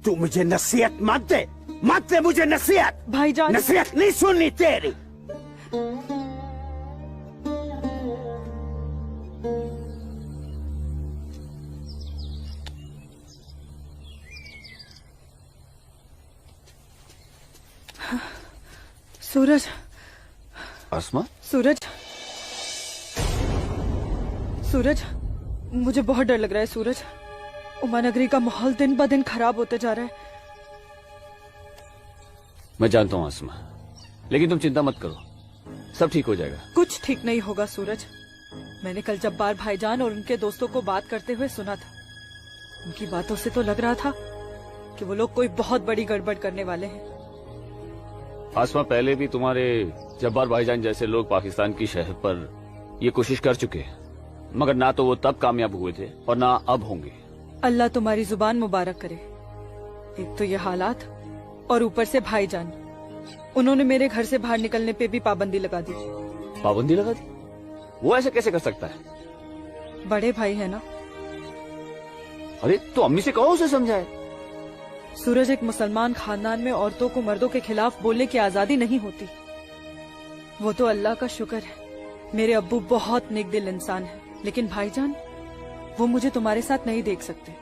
तू मुझे नसीहत मत दे मुझे नसीहत। भाईजान, नसीहत नहीं सुननी तेरी। सूरज। आसमा? सूरज, सूरज, मुझे बहुत डर लग रहा है सूरज। उमानगरी का माहौल दिन ब दिन खराब होते जा रहा है। मैं जानता हूँ आसमा, लेकिन तुम चिंता मत करो, सब ठीक हो जाएगा। कुछ ठीक नहीं होगा सूरज। मैंने कल जब्बार भाईजान और उनके दोस्तों को बात करते हुए सुना था। उनकी बातों से तो लग रहा था कि वो लोग कोई बहुत बड़ी गड़बड़ करने वाले हैं। आसमा, पहले भी तुम्हारे जब्बार भाईजान जैसे लोग पाकिस्तान की शहर पर ये कोशिश कर चुके हैं, मगर ना तो वो तब कामयाब हुए थे और ना अब होंगे। अल्लाह तुम्हारी जुबान मुबारक करे। एक तो ये हालात और ऊपर से भाईजान, उन्होंने मेरे घर से बाहर निकलने पे भी पाबंदी लगा दी। पाबंदी लगा दी? वो ऐसे कैसे कर सकता है? बड़े भाई है ना। अरे तो अम्मी से कहो, उसे समझाए। सूरज, एक मुसलमान खानदान में औरतों को मर्दों के खिलाफ बोलने की आजादी नहीं होती। वो तो अल्लाह का शुक्र है, मेरे अब्बू बहुत नेक दिल इंसान है, लेकिन भाईजान वो मुझे तुम्हारे साथ नहीं देख सकते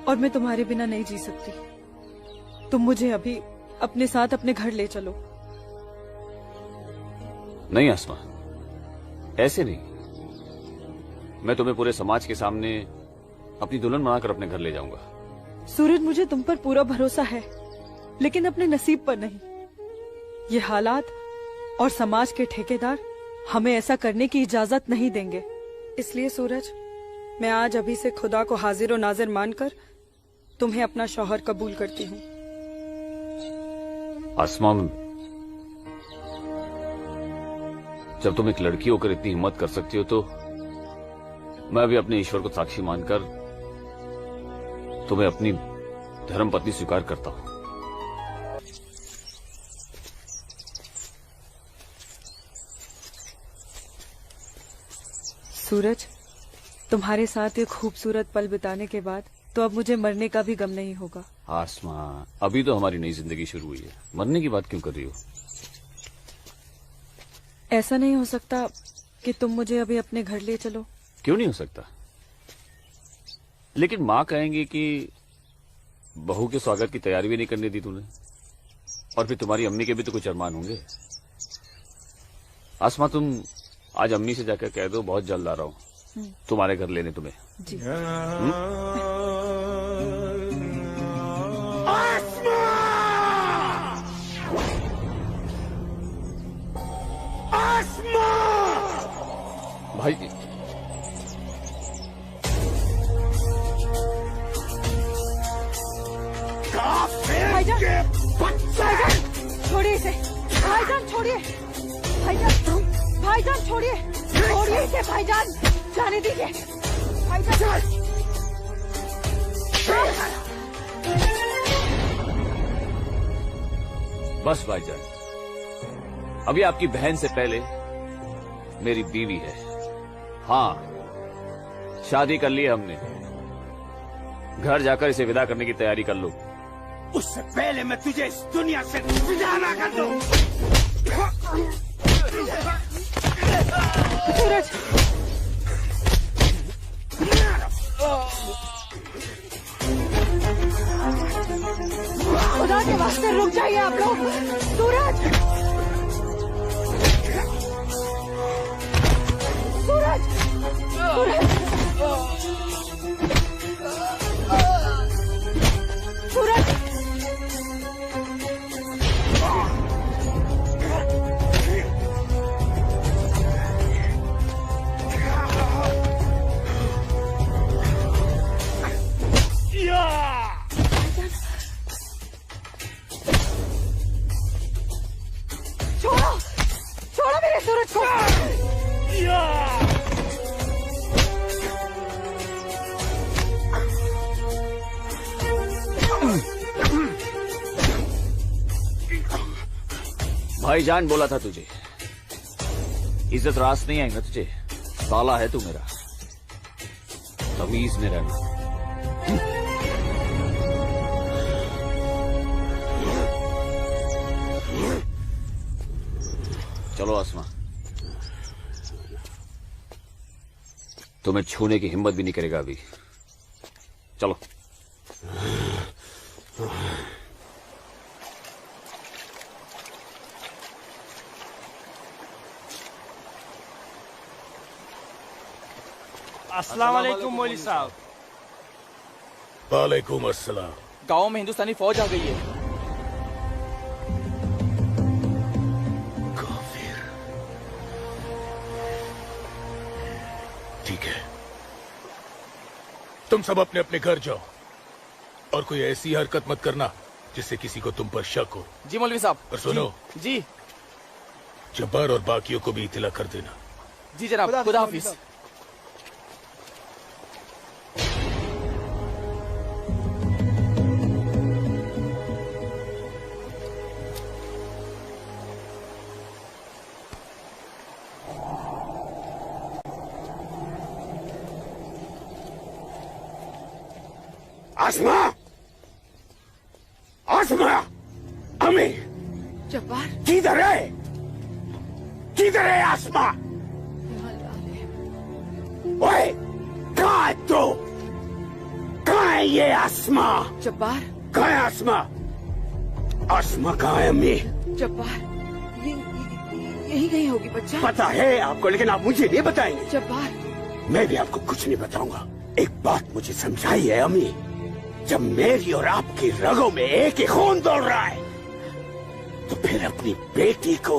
और मैं तुम्हारे बिना नहीं जी सकती। तुम मुझे अभी अपने साथ अपने घर ले चलो। नहीं आसमा, ऐसे नहीं। मैं तुम्हें पूरे समाज के सामने अपनी दुल्हन बनाकर अपने घर ले जाऊंगा। सूरज, मुझे तुम पर पूरा भरोसा है, लेकिन अपने नसीब पर नहीं। ये हालात और समाज के ठेकेदार हमें ऐसा करने की इजाजत नहीं देंगे। इसलिए सूरज, मैं आज अभी से खुदा को हाजिर और नाजिर मानकर तुम्हें अपना शौहर कबूल करती हूँ। आसमा, जब तुम एक लड़की होकर इतनी हिम्मत कर सकती हो तो मैं भी अपने ईश्वर को साक्षी मानकर तुम्हें अपनी धर्मपत्नी स्वीकार करता हूं। सूरज, तुम्हारे साथ ये खूबसूरत पल बिताने के बाद तो अब मुझे मरने का भी गम नहीं होगा। आसमा, अभी तो हमारी नई जिंदगी शुरू हुई है, मरने की बात क्यों कर रही हो? ऐसा नहीं हो सकता कि तुम मुझे अभी अपने घर ले चलो? क्यों नहीं हो सकता? लेकिन माँ कहेंगी कि बहू के स्वागत की तैयारी भी नहीं करने दी तूने, और फिर तुम्हारी अम्मी के भी तो कुछ अरमान होंगे। आसमा, तुम आज अम्मी से जाकर कह दो बहुत जल्द आ रहा हूँ तुम्हारे घर लेने तुम्हें। जी। भाई, भाईजान, छोड़िए इसे। भाईजान छोड़िए, भाईजान, भाईजान छोड़िए, छोड़िए इसे भाईजान, जाने दीजिए भाईजान। बस भाईजान, अभी आपकी बहन से पहले मेरी बीवी है। हाँ, शादी कर ली है हमने। घर जाकर इसे विदा करने की तैयारी कर लो। उससे पहले मैं तुझे इस दुनिया से विदा ना कर दूं। सूरज, खुदा के वास्ते रुक जाइए आप लोग। सूरज, सूरज, सूरज, सूरज, छोड़ो, छोड़ो मेरे सूरज को। भाईजान बोला था तुझे, इज्जत रास नहीं आएगा तुझे। साला है तू मेरा, तमीज में रहना। चलो आसमा, तुम्हें छूने की हिम्मत भी नहीं करेगा अभी। चलो। अस्सलाम वालेकुम मौलवी साहब। वालेकुम अस्सलाम। गांव में हिंदुस्तानी फौज आ गई है। ठीक है, तुम सब अपने अपने घर जाओ और कोई ऐसी हरकत मत करना जिससे किसी को तुम पर शक हो। जी मौलवी साहब। और सुनो जी जब्बार और बाकियों को भी इत्तला कर देना। जी जनाब, खुदा हाफिज। आसमा, आसमा, अमी, जब्बार किधर है? किधर है आसमा? ओए, कहाँ है तू? कहाँ है ये आसमा? जब्बार कहाँ है आसमा? आसमा कहाँ है अम्मी? जब्बार यही गई होगी बच्चा। पता है आपको, लेकिन आप मुझे नहीं बताएंगे। जब्बार मैं भी आपको कुछ नहीं बताऊंगा। एक बात मुझे समझाई है अम्मी, जब मेरी और आपकी रगों में एक ही खून दौड़ रहा है तो फिर अपनी बेटी को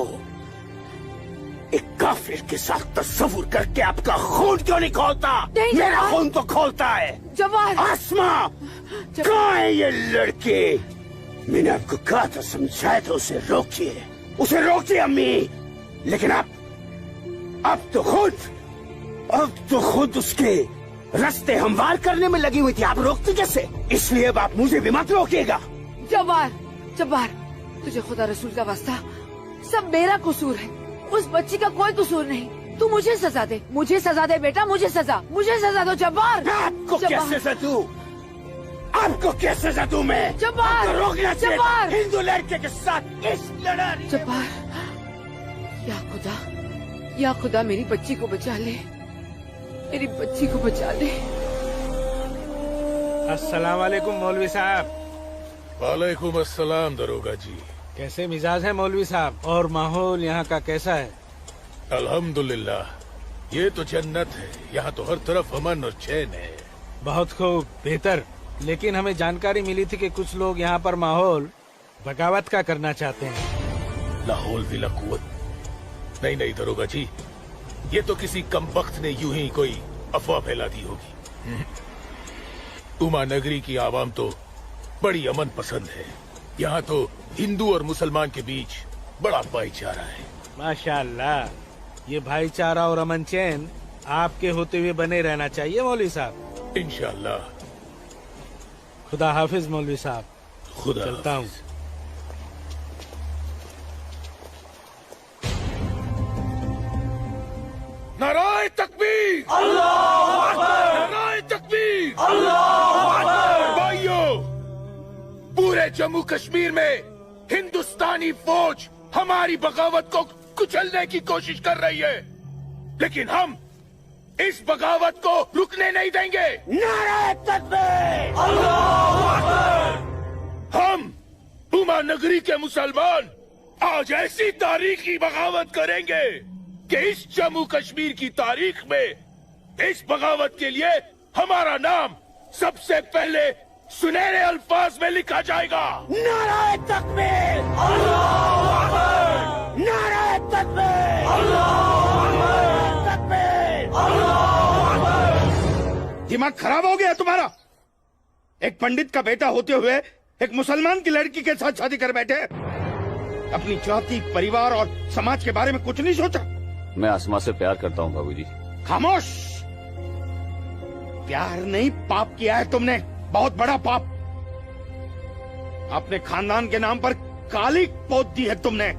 एक काफिर के साथ तस्वुर करके आपका खून क्यों नहीं खोलता? मेरा खून तो खोलता है। जब्बार, आसमा, कहाँ है ये लड़की? मैंने आपको कहा था, समझाया था, उसे रोकिए, उसे रोकिए अम्मी। लेकिन अब तो खुद उसके रास्ते हमवार करने में लगी हुई थी। आप रोकती कैसे? इसलिए अब आप मुझे भी मत रोकिएगा। जब्बार, जब्बार, तुझे खुदा रसूल का वास्ता, सब मेरा कसूर है, उस बच्ची का कोई कसूर नहीं। तू मुझे सजा दे, मुझे सजा दे बेटा, मुझे सजा दो जब्बार। आपको क्या सजा दूं? आपको क्या सजा दूं मैं? जब्बार, आपको रोकना चाहिए जब्बार, हिंदू लड़के के साथ इस लड़ाई। जब्बार, या खुदा मेरी बच्ची को बचा ले, मेरी बच्ची को बचा ले। अस्सलाम वालेकुम मौलवी साहब। वालेकुम अस्सलाम दरोगा जी। कैसे मिजाज है मौलवी साहब? और माहौल यहाँ का कैसा है? अल्हम्दुलिल्लाह, ये तो जन्नत है। यहाँ तो हर तरफ अमन और चैन है। बहुत खूब, बेहतर। लेकिन हमें जानकारी मिली थी कि कुछ लोग यहाँ पर माहौल बगावत का करना चाहते हैं। लाहौल विला कुव्वत। नहीं दरोगा जी, ये तो किसी कमबख्त ने यूं ही कोई अफवाह फैला दी होगी। उमा नगरी की आवाम तो बड़ी अमन पसंद है। यहाँ तो हिंदू और मुसलमान के बीच बड़ा भाईचारा है। माशाअल्लाह, ये भाईचारा और अमन चैन आपके होते हुए बने रहना चाहिए मौलवी साहब। इंशाअल्लाह। खुदा हाफिज मौलवी साहब। खुदा चलता हूँ। नाराए तकबीर, अल्लाहू अकबर, नाराए तकबीर, अल्लाहू अकबर। भाइयों, पूरे जम्मू कश्मीर में हिंदुस्तानी फौज हमारी बगावत को कुचलने की कोशिश कर रही है, लेकिन हम इस बगावत को रुकने नहीं देंगे। नाराए तकबीर, अल्लाहू अकबर। हम उमा नगरी के मुसलमान आज ऐसी तारीखी बगावत करेंगे कि इस जम्मू कश्मीर की तारीख में इस बगावत के लिए हमारा नाम सबसे पहले सुनहरे अल्फाज में लिखा जाएगा। नाराए तकबीर, अल्लाहू अकबर। नाराए तकबीर, अल्लाहू अकबर। तकबीर, अल्लाहू अकबर। दिमाग खराब हो गया तुम्हारा? एक पंडित का बेटा होते हुए एक मुसलमान की लड़की के साथ शादी कर बैठे। अपनी जाति, परिवार और समाज के बारे में कुछ नहीं सोचा? मैं आसमा से प्यार करता हूँ बाबूजी। खामोश। प्यार नहीं, पाप किया है तुमने, बहुत बड़ा पाप। अपने खानदान के नाम पर काली पोत दी है तुमने।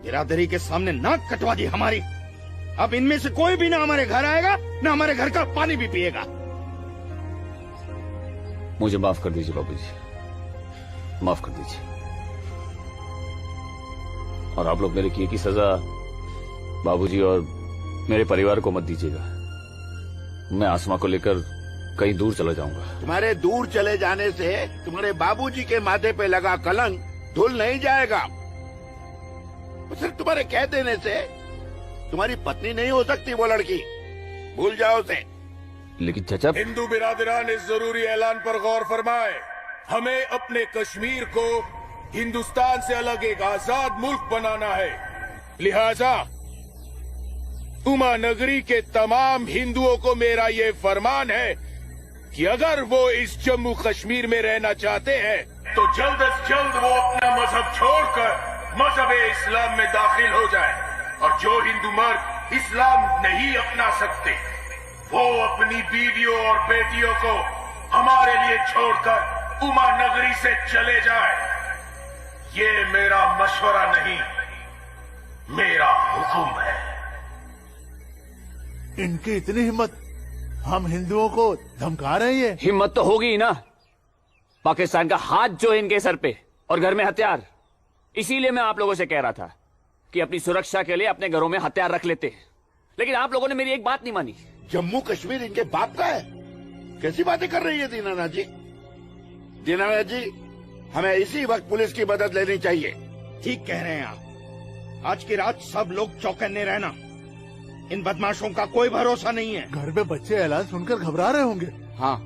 बिरादरी के सामने नाक कटवा दी हमारी। अब इनमें से कोई भी ना हमारे घर आएगा, ना हमारे घर का पानी भी पिएगा। मुझे माफ कर दीजिए बाबूजी, माफ कर दीजिए। और आप लोग मेरे किए की सजा बाबूजी और मेरे परिवार को मत दीजिएगा। मैं आसमा को लेकर कहीं दूर चला जाऊंगा। तुम्हारे दूर चले जाने से तुम्हारे बाबूजी के माथे पे लगा कलंक धुल नहीं जाएगा। सिर्फ तुम्हारे कह देने से तुम्हारी पत्नी नहीं हो सकती वो लड़की, भूल जाओ उसे। लेकिन चाचा, हिंदू बिरादरान इस जरूरी ऐलान पर गौर फरमाए। हमें अपने कश्मीर को हिंदुस्तान से अलग एक आजाद मुल्क बनाना है। लिहाजा उमा नगरी के तमाम हिंदुओं को मेरा ये फरमान है कि अगर वो इस जम्मू कश्मीर में रहना चाहते हैं तो जल्द से जल्द वो अपना मजहब छोड़कर मजहब इस्लाम में दाखिल हो जाए। और जो हिंदू मर्द इस्लाम नहीं अपना सकते वो अपनी बीवियों और बेटियों को हमारे लिए छोड़कर उमा नगरी से चले जाए। ये मेरा मशवरा नहीं, मेरा हुक्म है। इनकी इतनी हिम्मत, हम हिंदुओं को धमका रहे हैं। हिम्मत तो होगी ही ना। पाकिस्तान का हाथ जो है इनके सर पे और घर में हथियार। इसीलिए मैं आप लोगों से कह रहा था कि अपनी सुरक्षा के लिए अपने घरों में हथियार रख लेते हैं, लेकिन आप लोगों ने मेरी एक बात नहीं मानी। जम्मू कश्मीर इनके बाप का है? कैसी बातें कर रही है दीनानाथ जी? दीनानाथ जी, हमें इसी वक्त पुलिस की मदद लेनी चाहिए। ठीक कह रहे हैं आप। आज की रात सब लोग चौकन्ने रहना। इन बदमाशों का कोई भरोसा नहीं है। घर में बच्चे ऐलान सुनकर घबरा रहे होंगे। हाँ,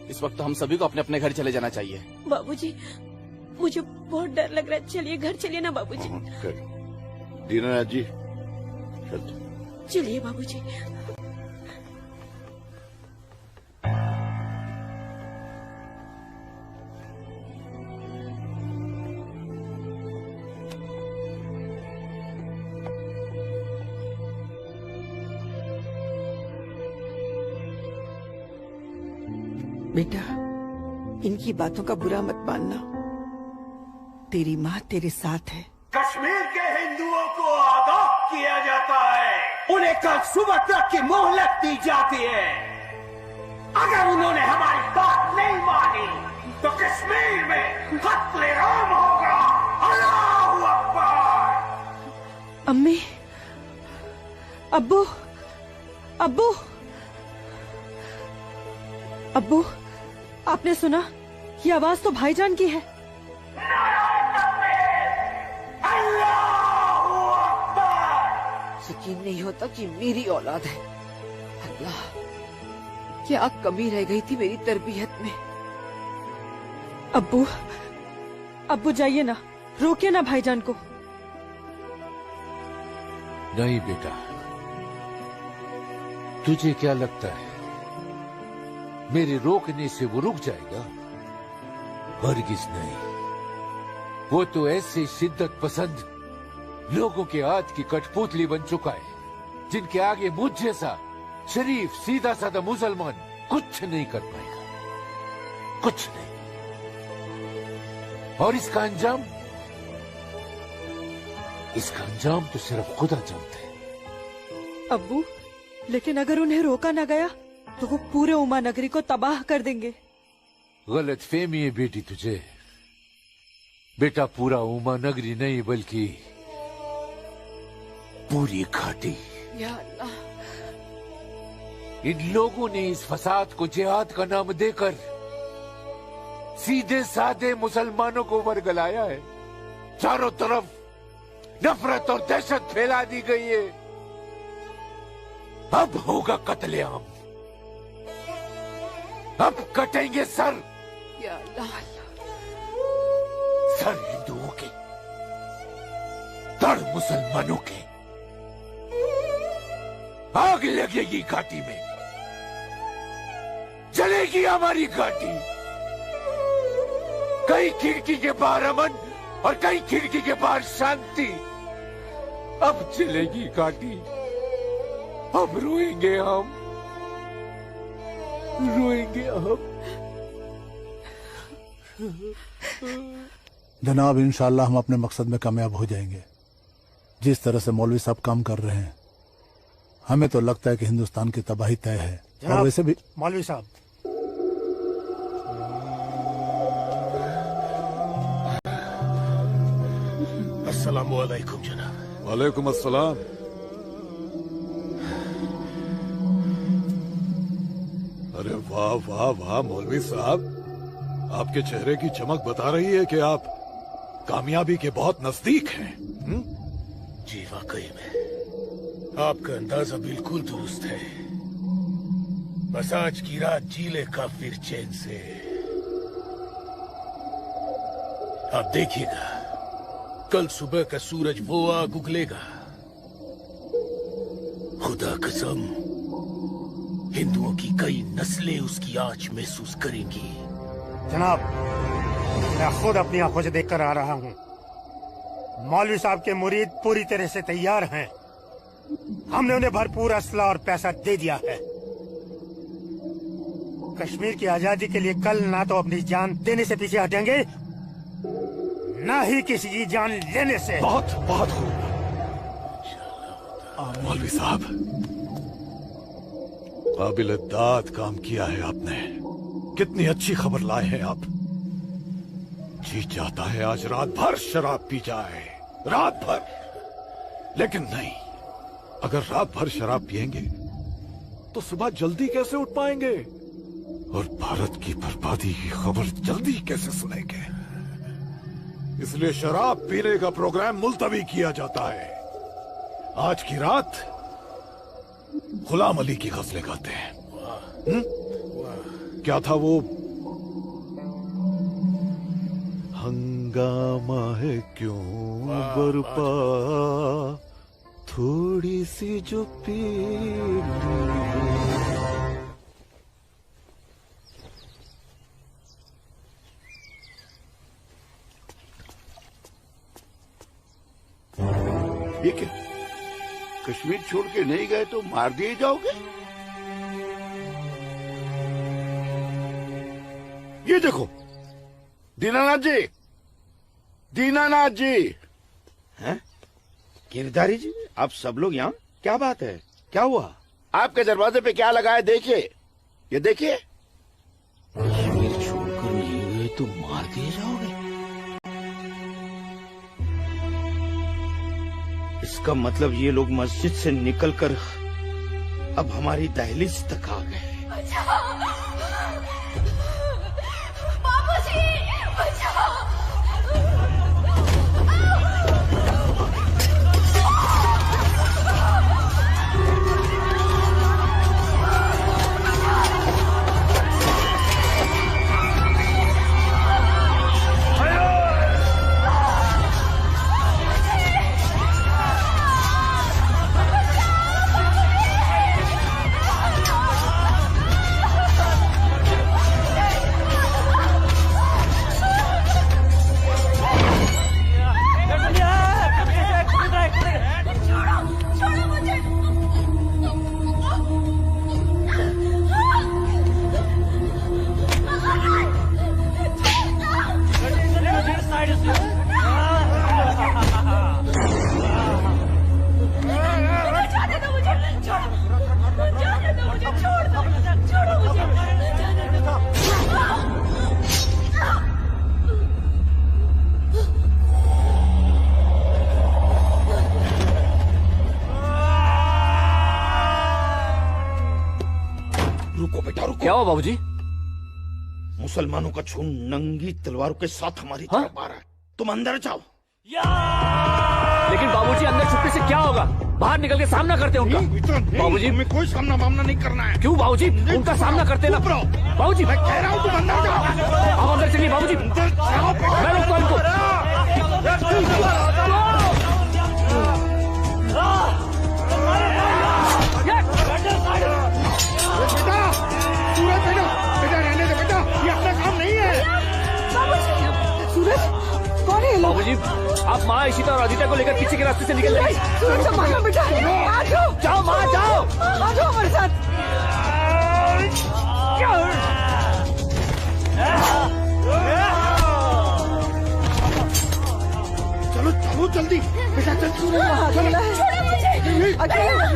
इस वक्त तो हम सभी को अपने अपने घर चले जाना चाहिए। बाबूजी, मुझे बहुत डर लग रहा है। चलिए घर चलिए ना बाबूजी। दीनानाथ जी, चलिए बाबूजी। बेटा, इनकी बातों का बुरा मत मानना। तेरी माँ तेरे साथ है। कश्मीर के हिंदुओं को आगाह किया जाता है। उन्हें कल सुबह तक की मोहलत दी जाती है। अगर उन्होंने हमारी बात नहीं मानी तो कश्मीर में कत्लेआम होगा। अल्लाहू अकबर। अम्मी, अब्बू, अब्बू, अब्बू, आपने सुना? ये आवाज तो भाईजान की है। यकीन नहीं होता कि मेरी औलाद है। अल्लाह, क्या कमी रह गई थी मेरी तरबियत में। अब्बू, अब्बू जाइए ना, रोकिए ना भाईजान को। नहीं बेटा, तुझे क्या लगता है मेरे रोकने से वो रुक जाएगा? हरगिज नहीं। वो तो ऐसे शिद्दत पसंद लोगों के हाथ की कठपुतली बन चुका है जिनके आगे मुझ जैसा शरीफ सीधा साधा मुसलमान कुछ नहीं कर पाएगा, कुछ नहीं। और इसका अंजाम तो सिर्फ खुदा जानता है। अब्बू, लेकिन अगर उन्हें रोका न गया तो वो पूरे उमा नगरी को तबाह कर देंगे। गलत फहमी है बेटी तुझे। बेटा, पूरा उमा नगरी नहीं बल्कि पूरी घाटी। या अल्लाह, इन लोगों ने इस फसाद को जिहाद का नाम देकर सीधे साधे मुसलमानों को वर्गलाया है। चारों तरफ नफरत और दहशत फैला दी गई है। अब होगा कत्लेआम, अब कटेंगे सर। या अल्लाह, सर हिंदुओं के, धड़ मुसलमानों के। आग लगेगी घाटी में, जलेगी हमारी घाटी। कई खिड़की के बाहर अमन और कई खिड़की के बाहर शांति। अब जलेगी घाटी, अब रोएंगे हम, रोएंगे हम। जनाब, इंशाल्लाह हम अपने मकसद में कामयाब हो जाएंगे। जिस तरह से मौलवी साहब काम कर रहे हैं, हमें तो लगता है कि हिंदुस्तान की तबाही तय है। और वैसे भी मौलवी साहब, अस्सलामु अलैकुम जनाब। वालेकुम अस्सलाम। अरे वाह वाह वाह मौलवी साहब, आपके चेहरे की चमक बता रही है कि आप कामयाबी के बहुत नजदीक हैं। जी वाकई में आपका अंदाजा बिल्कुल दुरुस्त है। बस आज की रात जी लेगा फिर चैन से। आप देखिएगा, कल सुबह का सूरज वो आग उगलेगा। खुदा कसम, हिंदुओं की कई नस्लें उसकी आंच महसूस करेंगी। जनाब, मैं खुद अपनी आंखों से देखकर आ रहा हूँ। मौलवी साहब के मुरीद पूरी तरह से तैयार हैं। हमने उन्हें भरपूर असला और पैसा दे दिया है। कश्मीर की आजादी के लिए कल ना तो अपनी जान देने से पीछे हटेंगे, ना ही किसी की जान लेने से। बहुत बहुत खूब मौलवी साहब, काबिल दाद काम किया है आपने। कितनी अच्छी खबर लाए हैं आप। जी चाहता है आज रात भर शराब पी जाए, रात भर। लेकिन नहीं, अगर रात भर शराब पिएंगे तो सुबह जल्दी कैसे उठ पाएंगे और भारत की बर्बादी की खबर जल्दी कैसे सुनेंगे। इसलिए शराब पीने का प्रोग्राम मुलतवी किया जाता है। आज की रात गुलाम अली की गजलें गाते हैं। क्या था वो? हंगामा है क्यों बरपा, थोड़ी सी जो पीड़। ये क्या? कश्मीर छोड़ के नहीं गए तो मार दिए जाओगे? ये देखो, दीनानाथ जी, दीनानाथ जी। हैं? गिरधारी जी, आप सब लोग यहाँ? क्या बात है, क्या हुआ? आपके दरवाजे पे क्या लगा है देखिए, ये देखिए। कश्मीर छोड़कर नहीं गए तो मार दिए जाओगे? इसका मतलब ये लोग मस्जिद से निकलकर अब हमारी दहलीज तक आ गए। बाबूजी, बचाओ! क्या हुआ बाबूजी? मुसलमानों का खून नंगी तलवारों के साथ हमारी तरफ आ रहा है। तुम अंदर जाओ। लेकिन बाबूजी, अंदर छुपने से क्या होगा? बाहर निकल के सामना करते हैं उनका। बाबूजी, हमें कोई सामना वामना नहीं करना है। क्यों बाबूजी? उनका सामना करते ना। बाबूजी, मैं कह रहा हूँ तुम अंदर जाओ। आप अंदर चलिए बाबूजी, मैं रोकता हूं इनको। बेटा रहने दे बेटा, ये अपना काम नहीं है। सूरज, कौन है? बाबूजी, आप माँ इशिता और आदित्य को लेकर पीछे के रास्ते से निकल जाइए। सूरज, संभालो बेटा, आ जाओ। जाओ माँ, जाओ। आ जाओ हमारे साथ। चलो चलो जल्दी बेटा, चल। अकेला है, अकेला।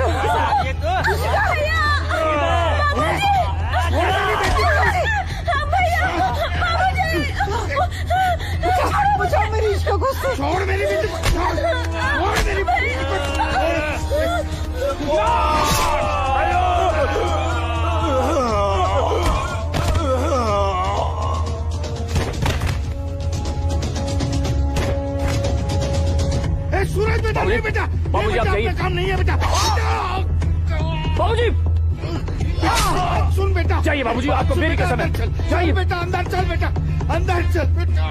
बचाओ मेरी इश्क को। छोड़ मेरी बेटी को, छोड़ मेरी बेटी को। सूरज बेटा, नहीं बेटा, बाबूजी आप जाइए। काम नहीं है बेटा। बाबूजी सुन बेटा, जाइए बाबूजी, आपको मेरी कसम है। जाइए बेटा, अंदर चल बेटा, अंदर चल बेटा।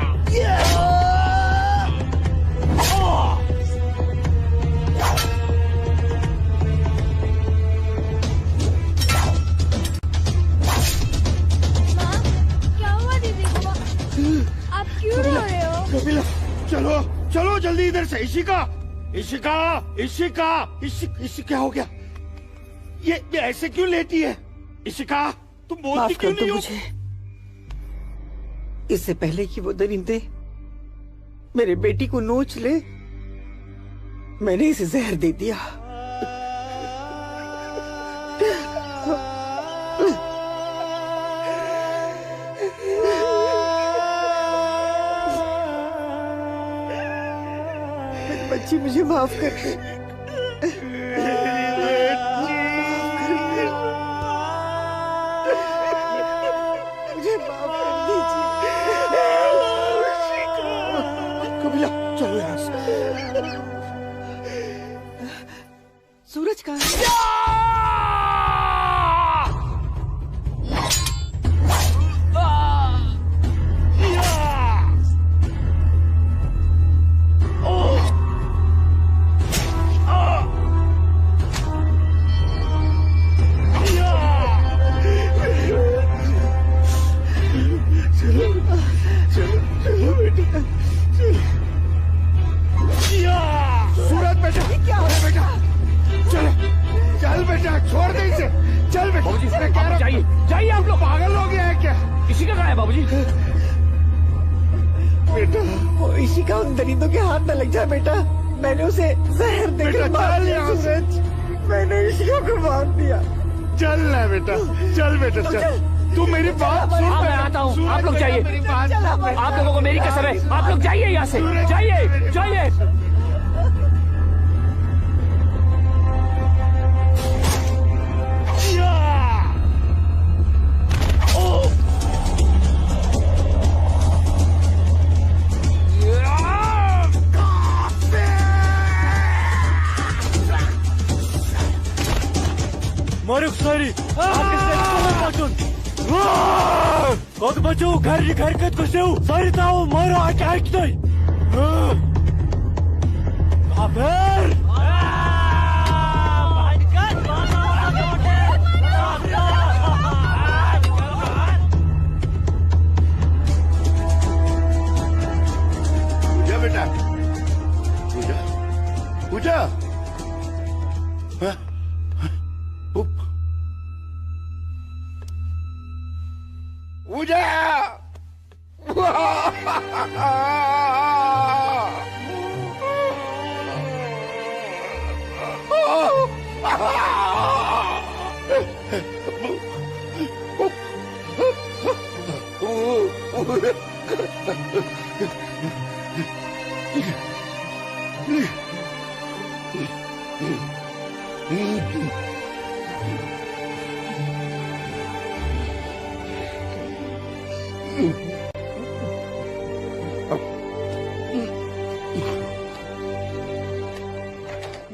क्या हुआ दीदी को? आप क्यों रो रहे हो? कपिला, चलो चलो जल्दी इधर से। इशिका, इशिका, इशिका, क्या हो गया? ये ऐसे क्यों लेटी है? इशिका, तुम बोलती माफ क्यों कर दो नहीं हो? मुझे। इससे पहले कि वो दरिंदे मेरे बेटी को नोच ले, मैंने इसे जहर दे दिया। मेरी बच्ची, मुझे माफ कर दे। मुझे माफ कर दीजिए। कपिला, चलो यहाँ से। सूरज कहाँ है? सूरज बेटा, क्या हो बेटा? चल चल बेटा, छोड़ दे इसे। चल बेटा, बाबूजी, मैं कह रहा हूं, जाइए जाइए, आप लोग पागल हो गया है क्या? इसी का कहा है बाबूजी? बेटा, वो इसी का उन दरिंदों के हाथ में लग जाए बेटा। मैंने उसे जहर देकर मार दिया। सूरज, मैंने इसी को मार दिया। चल ना बेटा, चल बेटा, चल। तू मेरी बात सुन। हाँ, मैं आता हूँ, आप लोग जाइए। आप लोगों को मेरी कसम है, आप लोग जाइए यहाँ से, जाइए जाइए। Moruk sorry. Kod bachou घर harakat kuseu. Sorry tao mara attack dai. Haber. पूजा बेटा, पूजा, पूजा। हाँ? पूजा!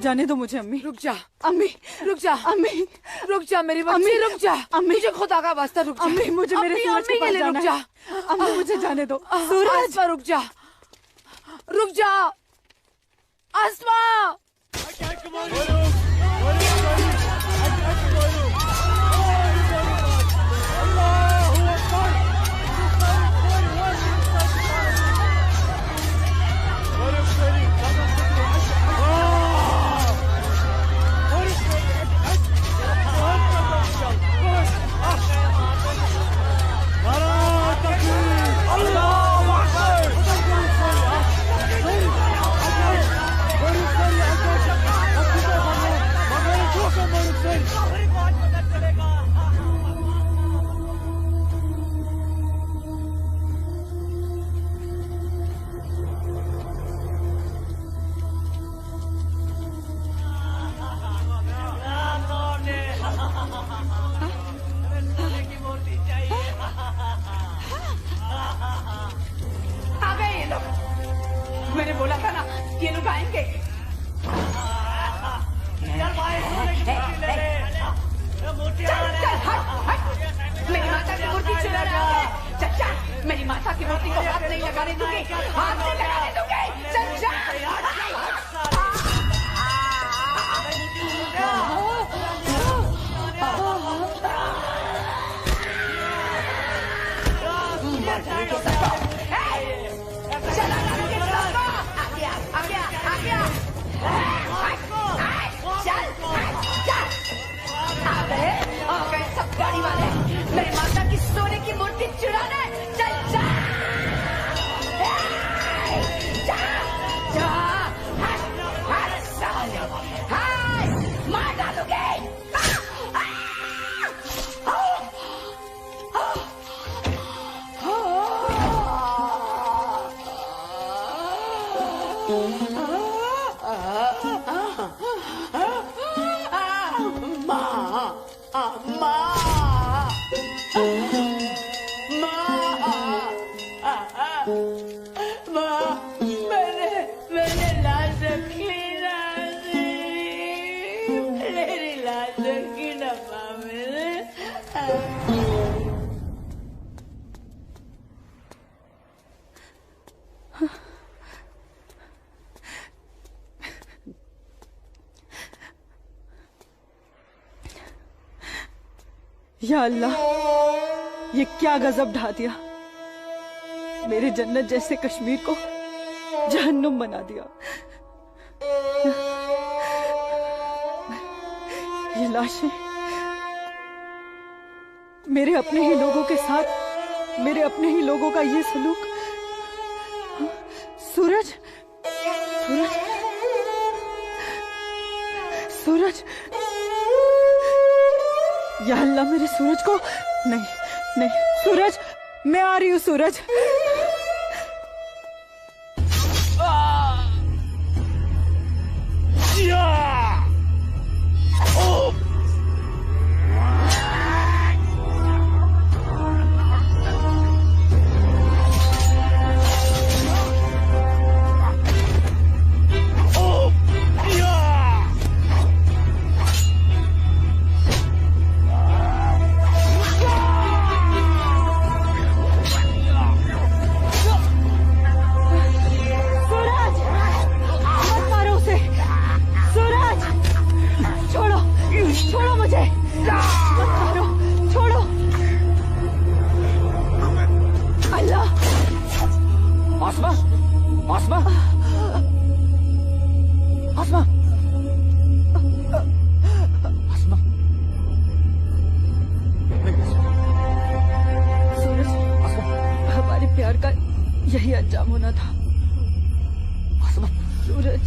जाने दो मुझे अम्मी। रुक जा अम्मी, रुक जा अम्मी, रुक जा मेरी बच्ची, अम्मी, रुक जा अम्मी, मुझे खुदा का वास्ता रुक जा अम्मी, मुझे मेरे अम्मी, सूरज के अम्मी पास के लिए जाना रुक जा है। अम्मी, मुझे जाने दो। सूरज, आसमा रुक जा, रुक जा आसमा। लगाने दूंगी, हाथ नहीं लगाने दूंगी। चल जा। चला लगाने सबको। आ गया, आ गया, आ गया। चल, चल। आ गए सब गाड़ी वाले मेरे माता की सोने की मूर्ति चुराने। चल जा, जा, जा। मार डालोगे। मैंने लाश रखी ना, मेरी लाश रखी ना माँ मेरे। या अल्लाह, ये क्या गजब ढा दिया। मेरे जन्नत जैसे कश्मीर को जहन्नुम बना दिया। ये लाशें मेरे अपने ही लोगों के साथ, मेरे अपने ही लोगों का ये सलूक। सूरज, सूरज, सूरज। या अल्लाह, मेरे सूरज को नहीं, नहीं। सूरज, मैं आ रही हूँ। सूरज, यही अंजाम होना था। सूरज,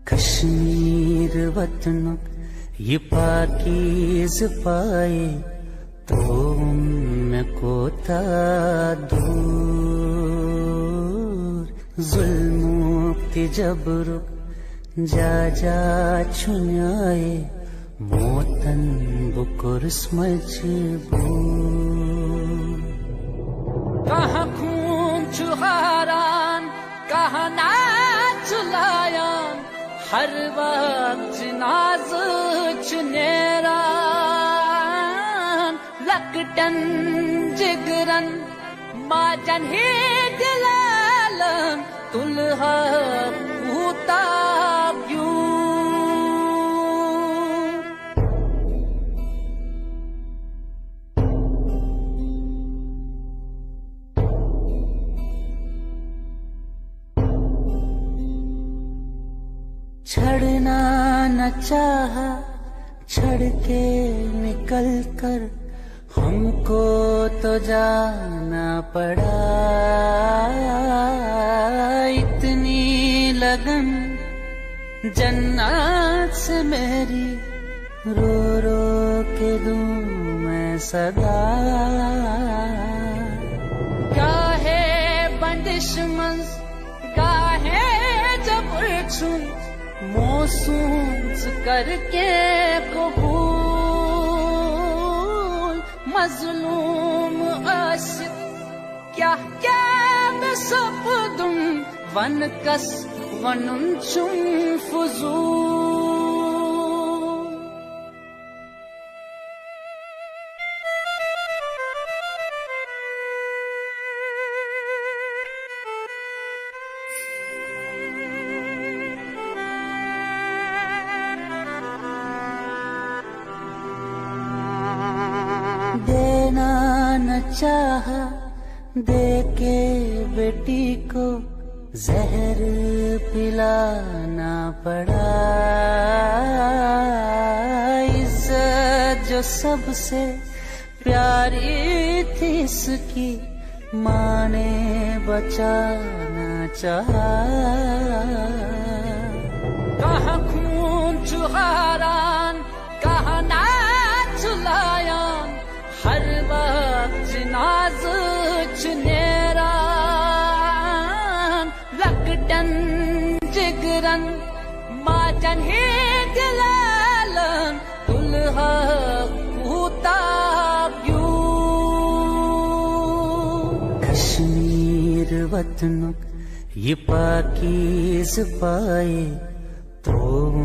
कश्मीर वतन ये पाकीज़ पाए तो मैं कोता दूर जुल्म ते जबर जा जा छुन्याए मोतन बुकुर्स मजबूर कहाँ खून चुहारान कहाँ नाच लायान हर वक्त नाज चुनेरान लकटन जिगरन माजन ही दिलालन तुलहा पूता छड़ना न चाहा, छड़ के निकल कर हमको तो जाना पड़ा। इतनी लगन जन्नत से मेरी, रो रो के दूं मैं सदा। गाहे बंदिश मंज, गाहे जबर चुन, मौसूम करके कबूल। मजलूम आशिक क्या क्या सपदुम, वन कस वनुन चुम फुजूल। देना न चाहा, दे के बेटी को जहर पिलाना पड़ा। इज्जत जो सबसे प्यारी थी इसकी, माँ ने बचाना चाहा। कहाँ खून चुहारान, कहाँ नाच लायान, हर वक्त नाज चुनेरान। लकटन जिगरन माजन ही दिलालन, दुल्हा कूता क्यों। कश्मीर वतनुक ये पाकीज़ पाए, तो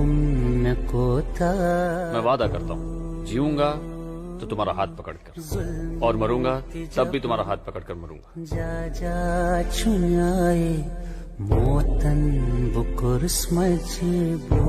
उनको था। मैं वादा करता हूँ, जीऊंगा तो तुम्हारा हाथ पकड़कर, और मरूंगा तब भी तुम्हारा हाथ पकड़कर मरूंगा। जा जा छुनाए मोतन बुकुर मजबूर।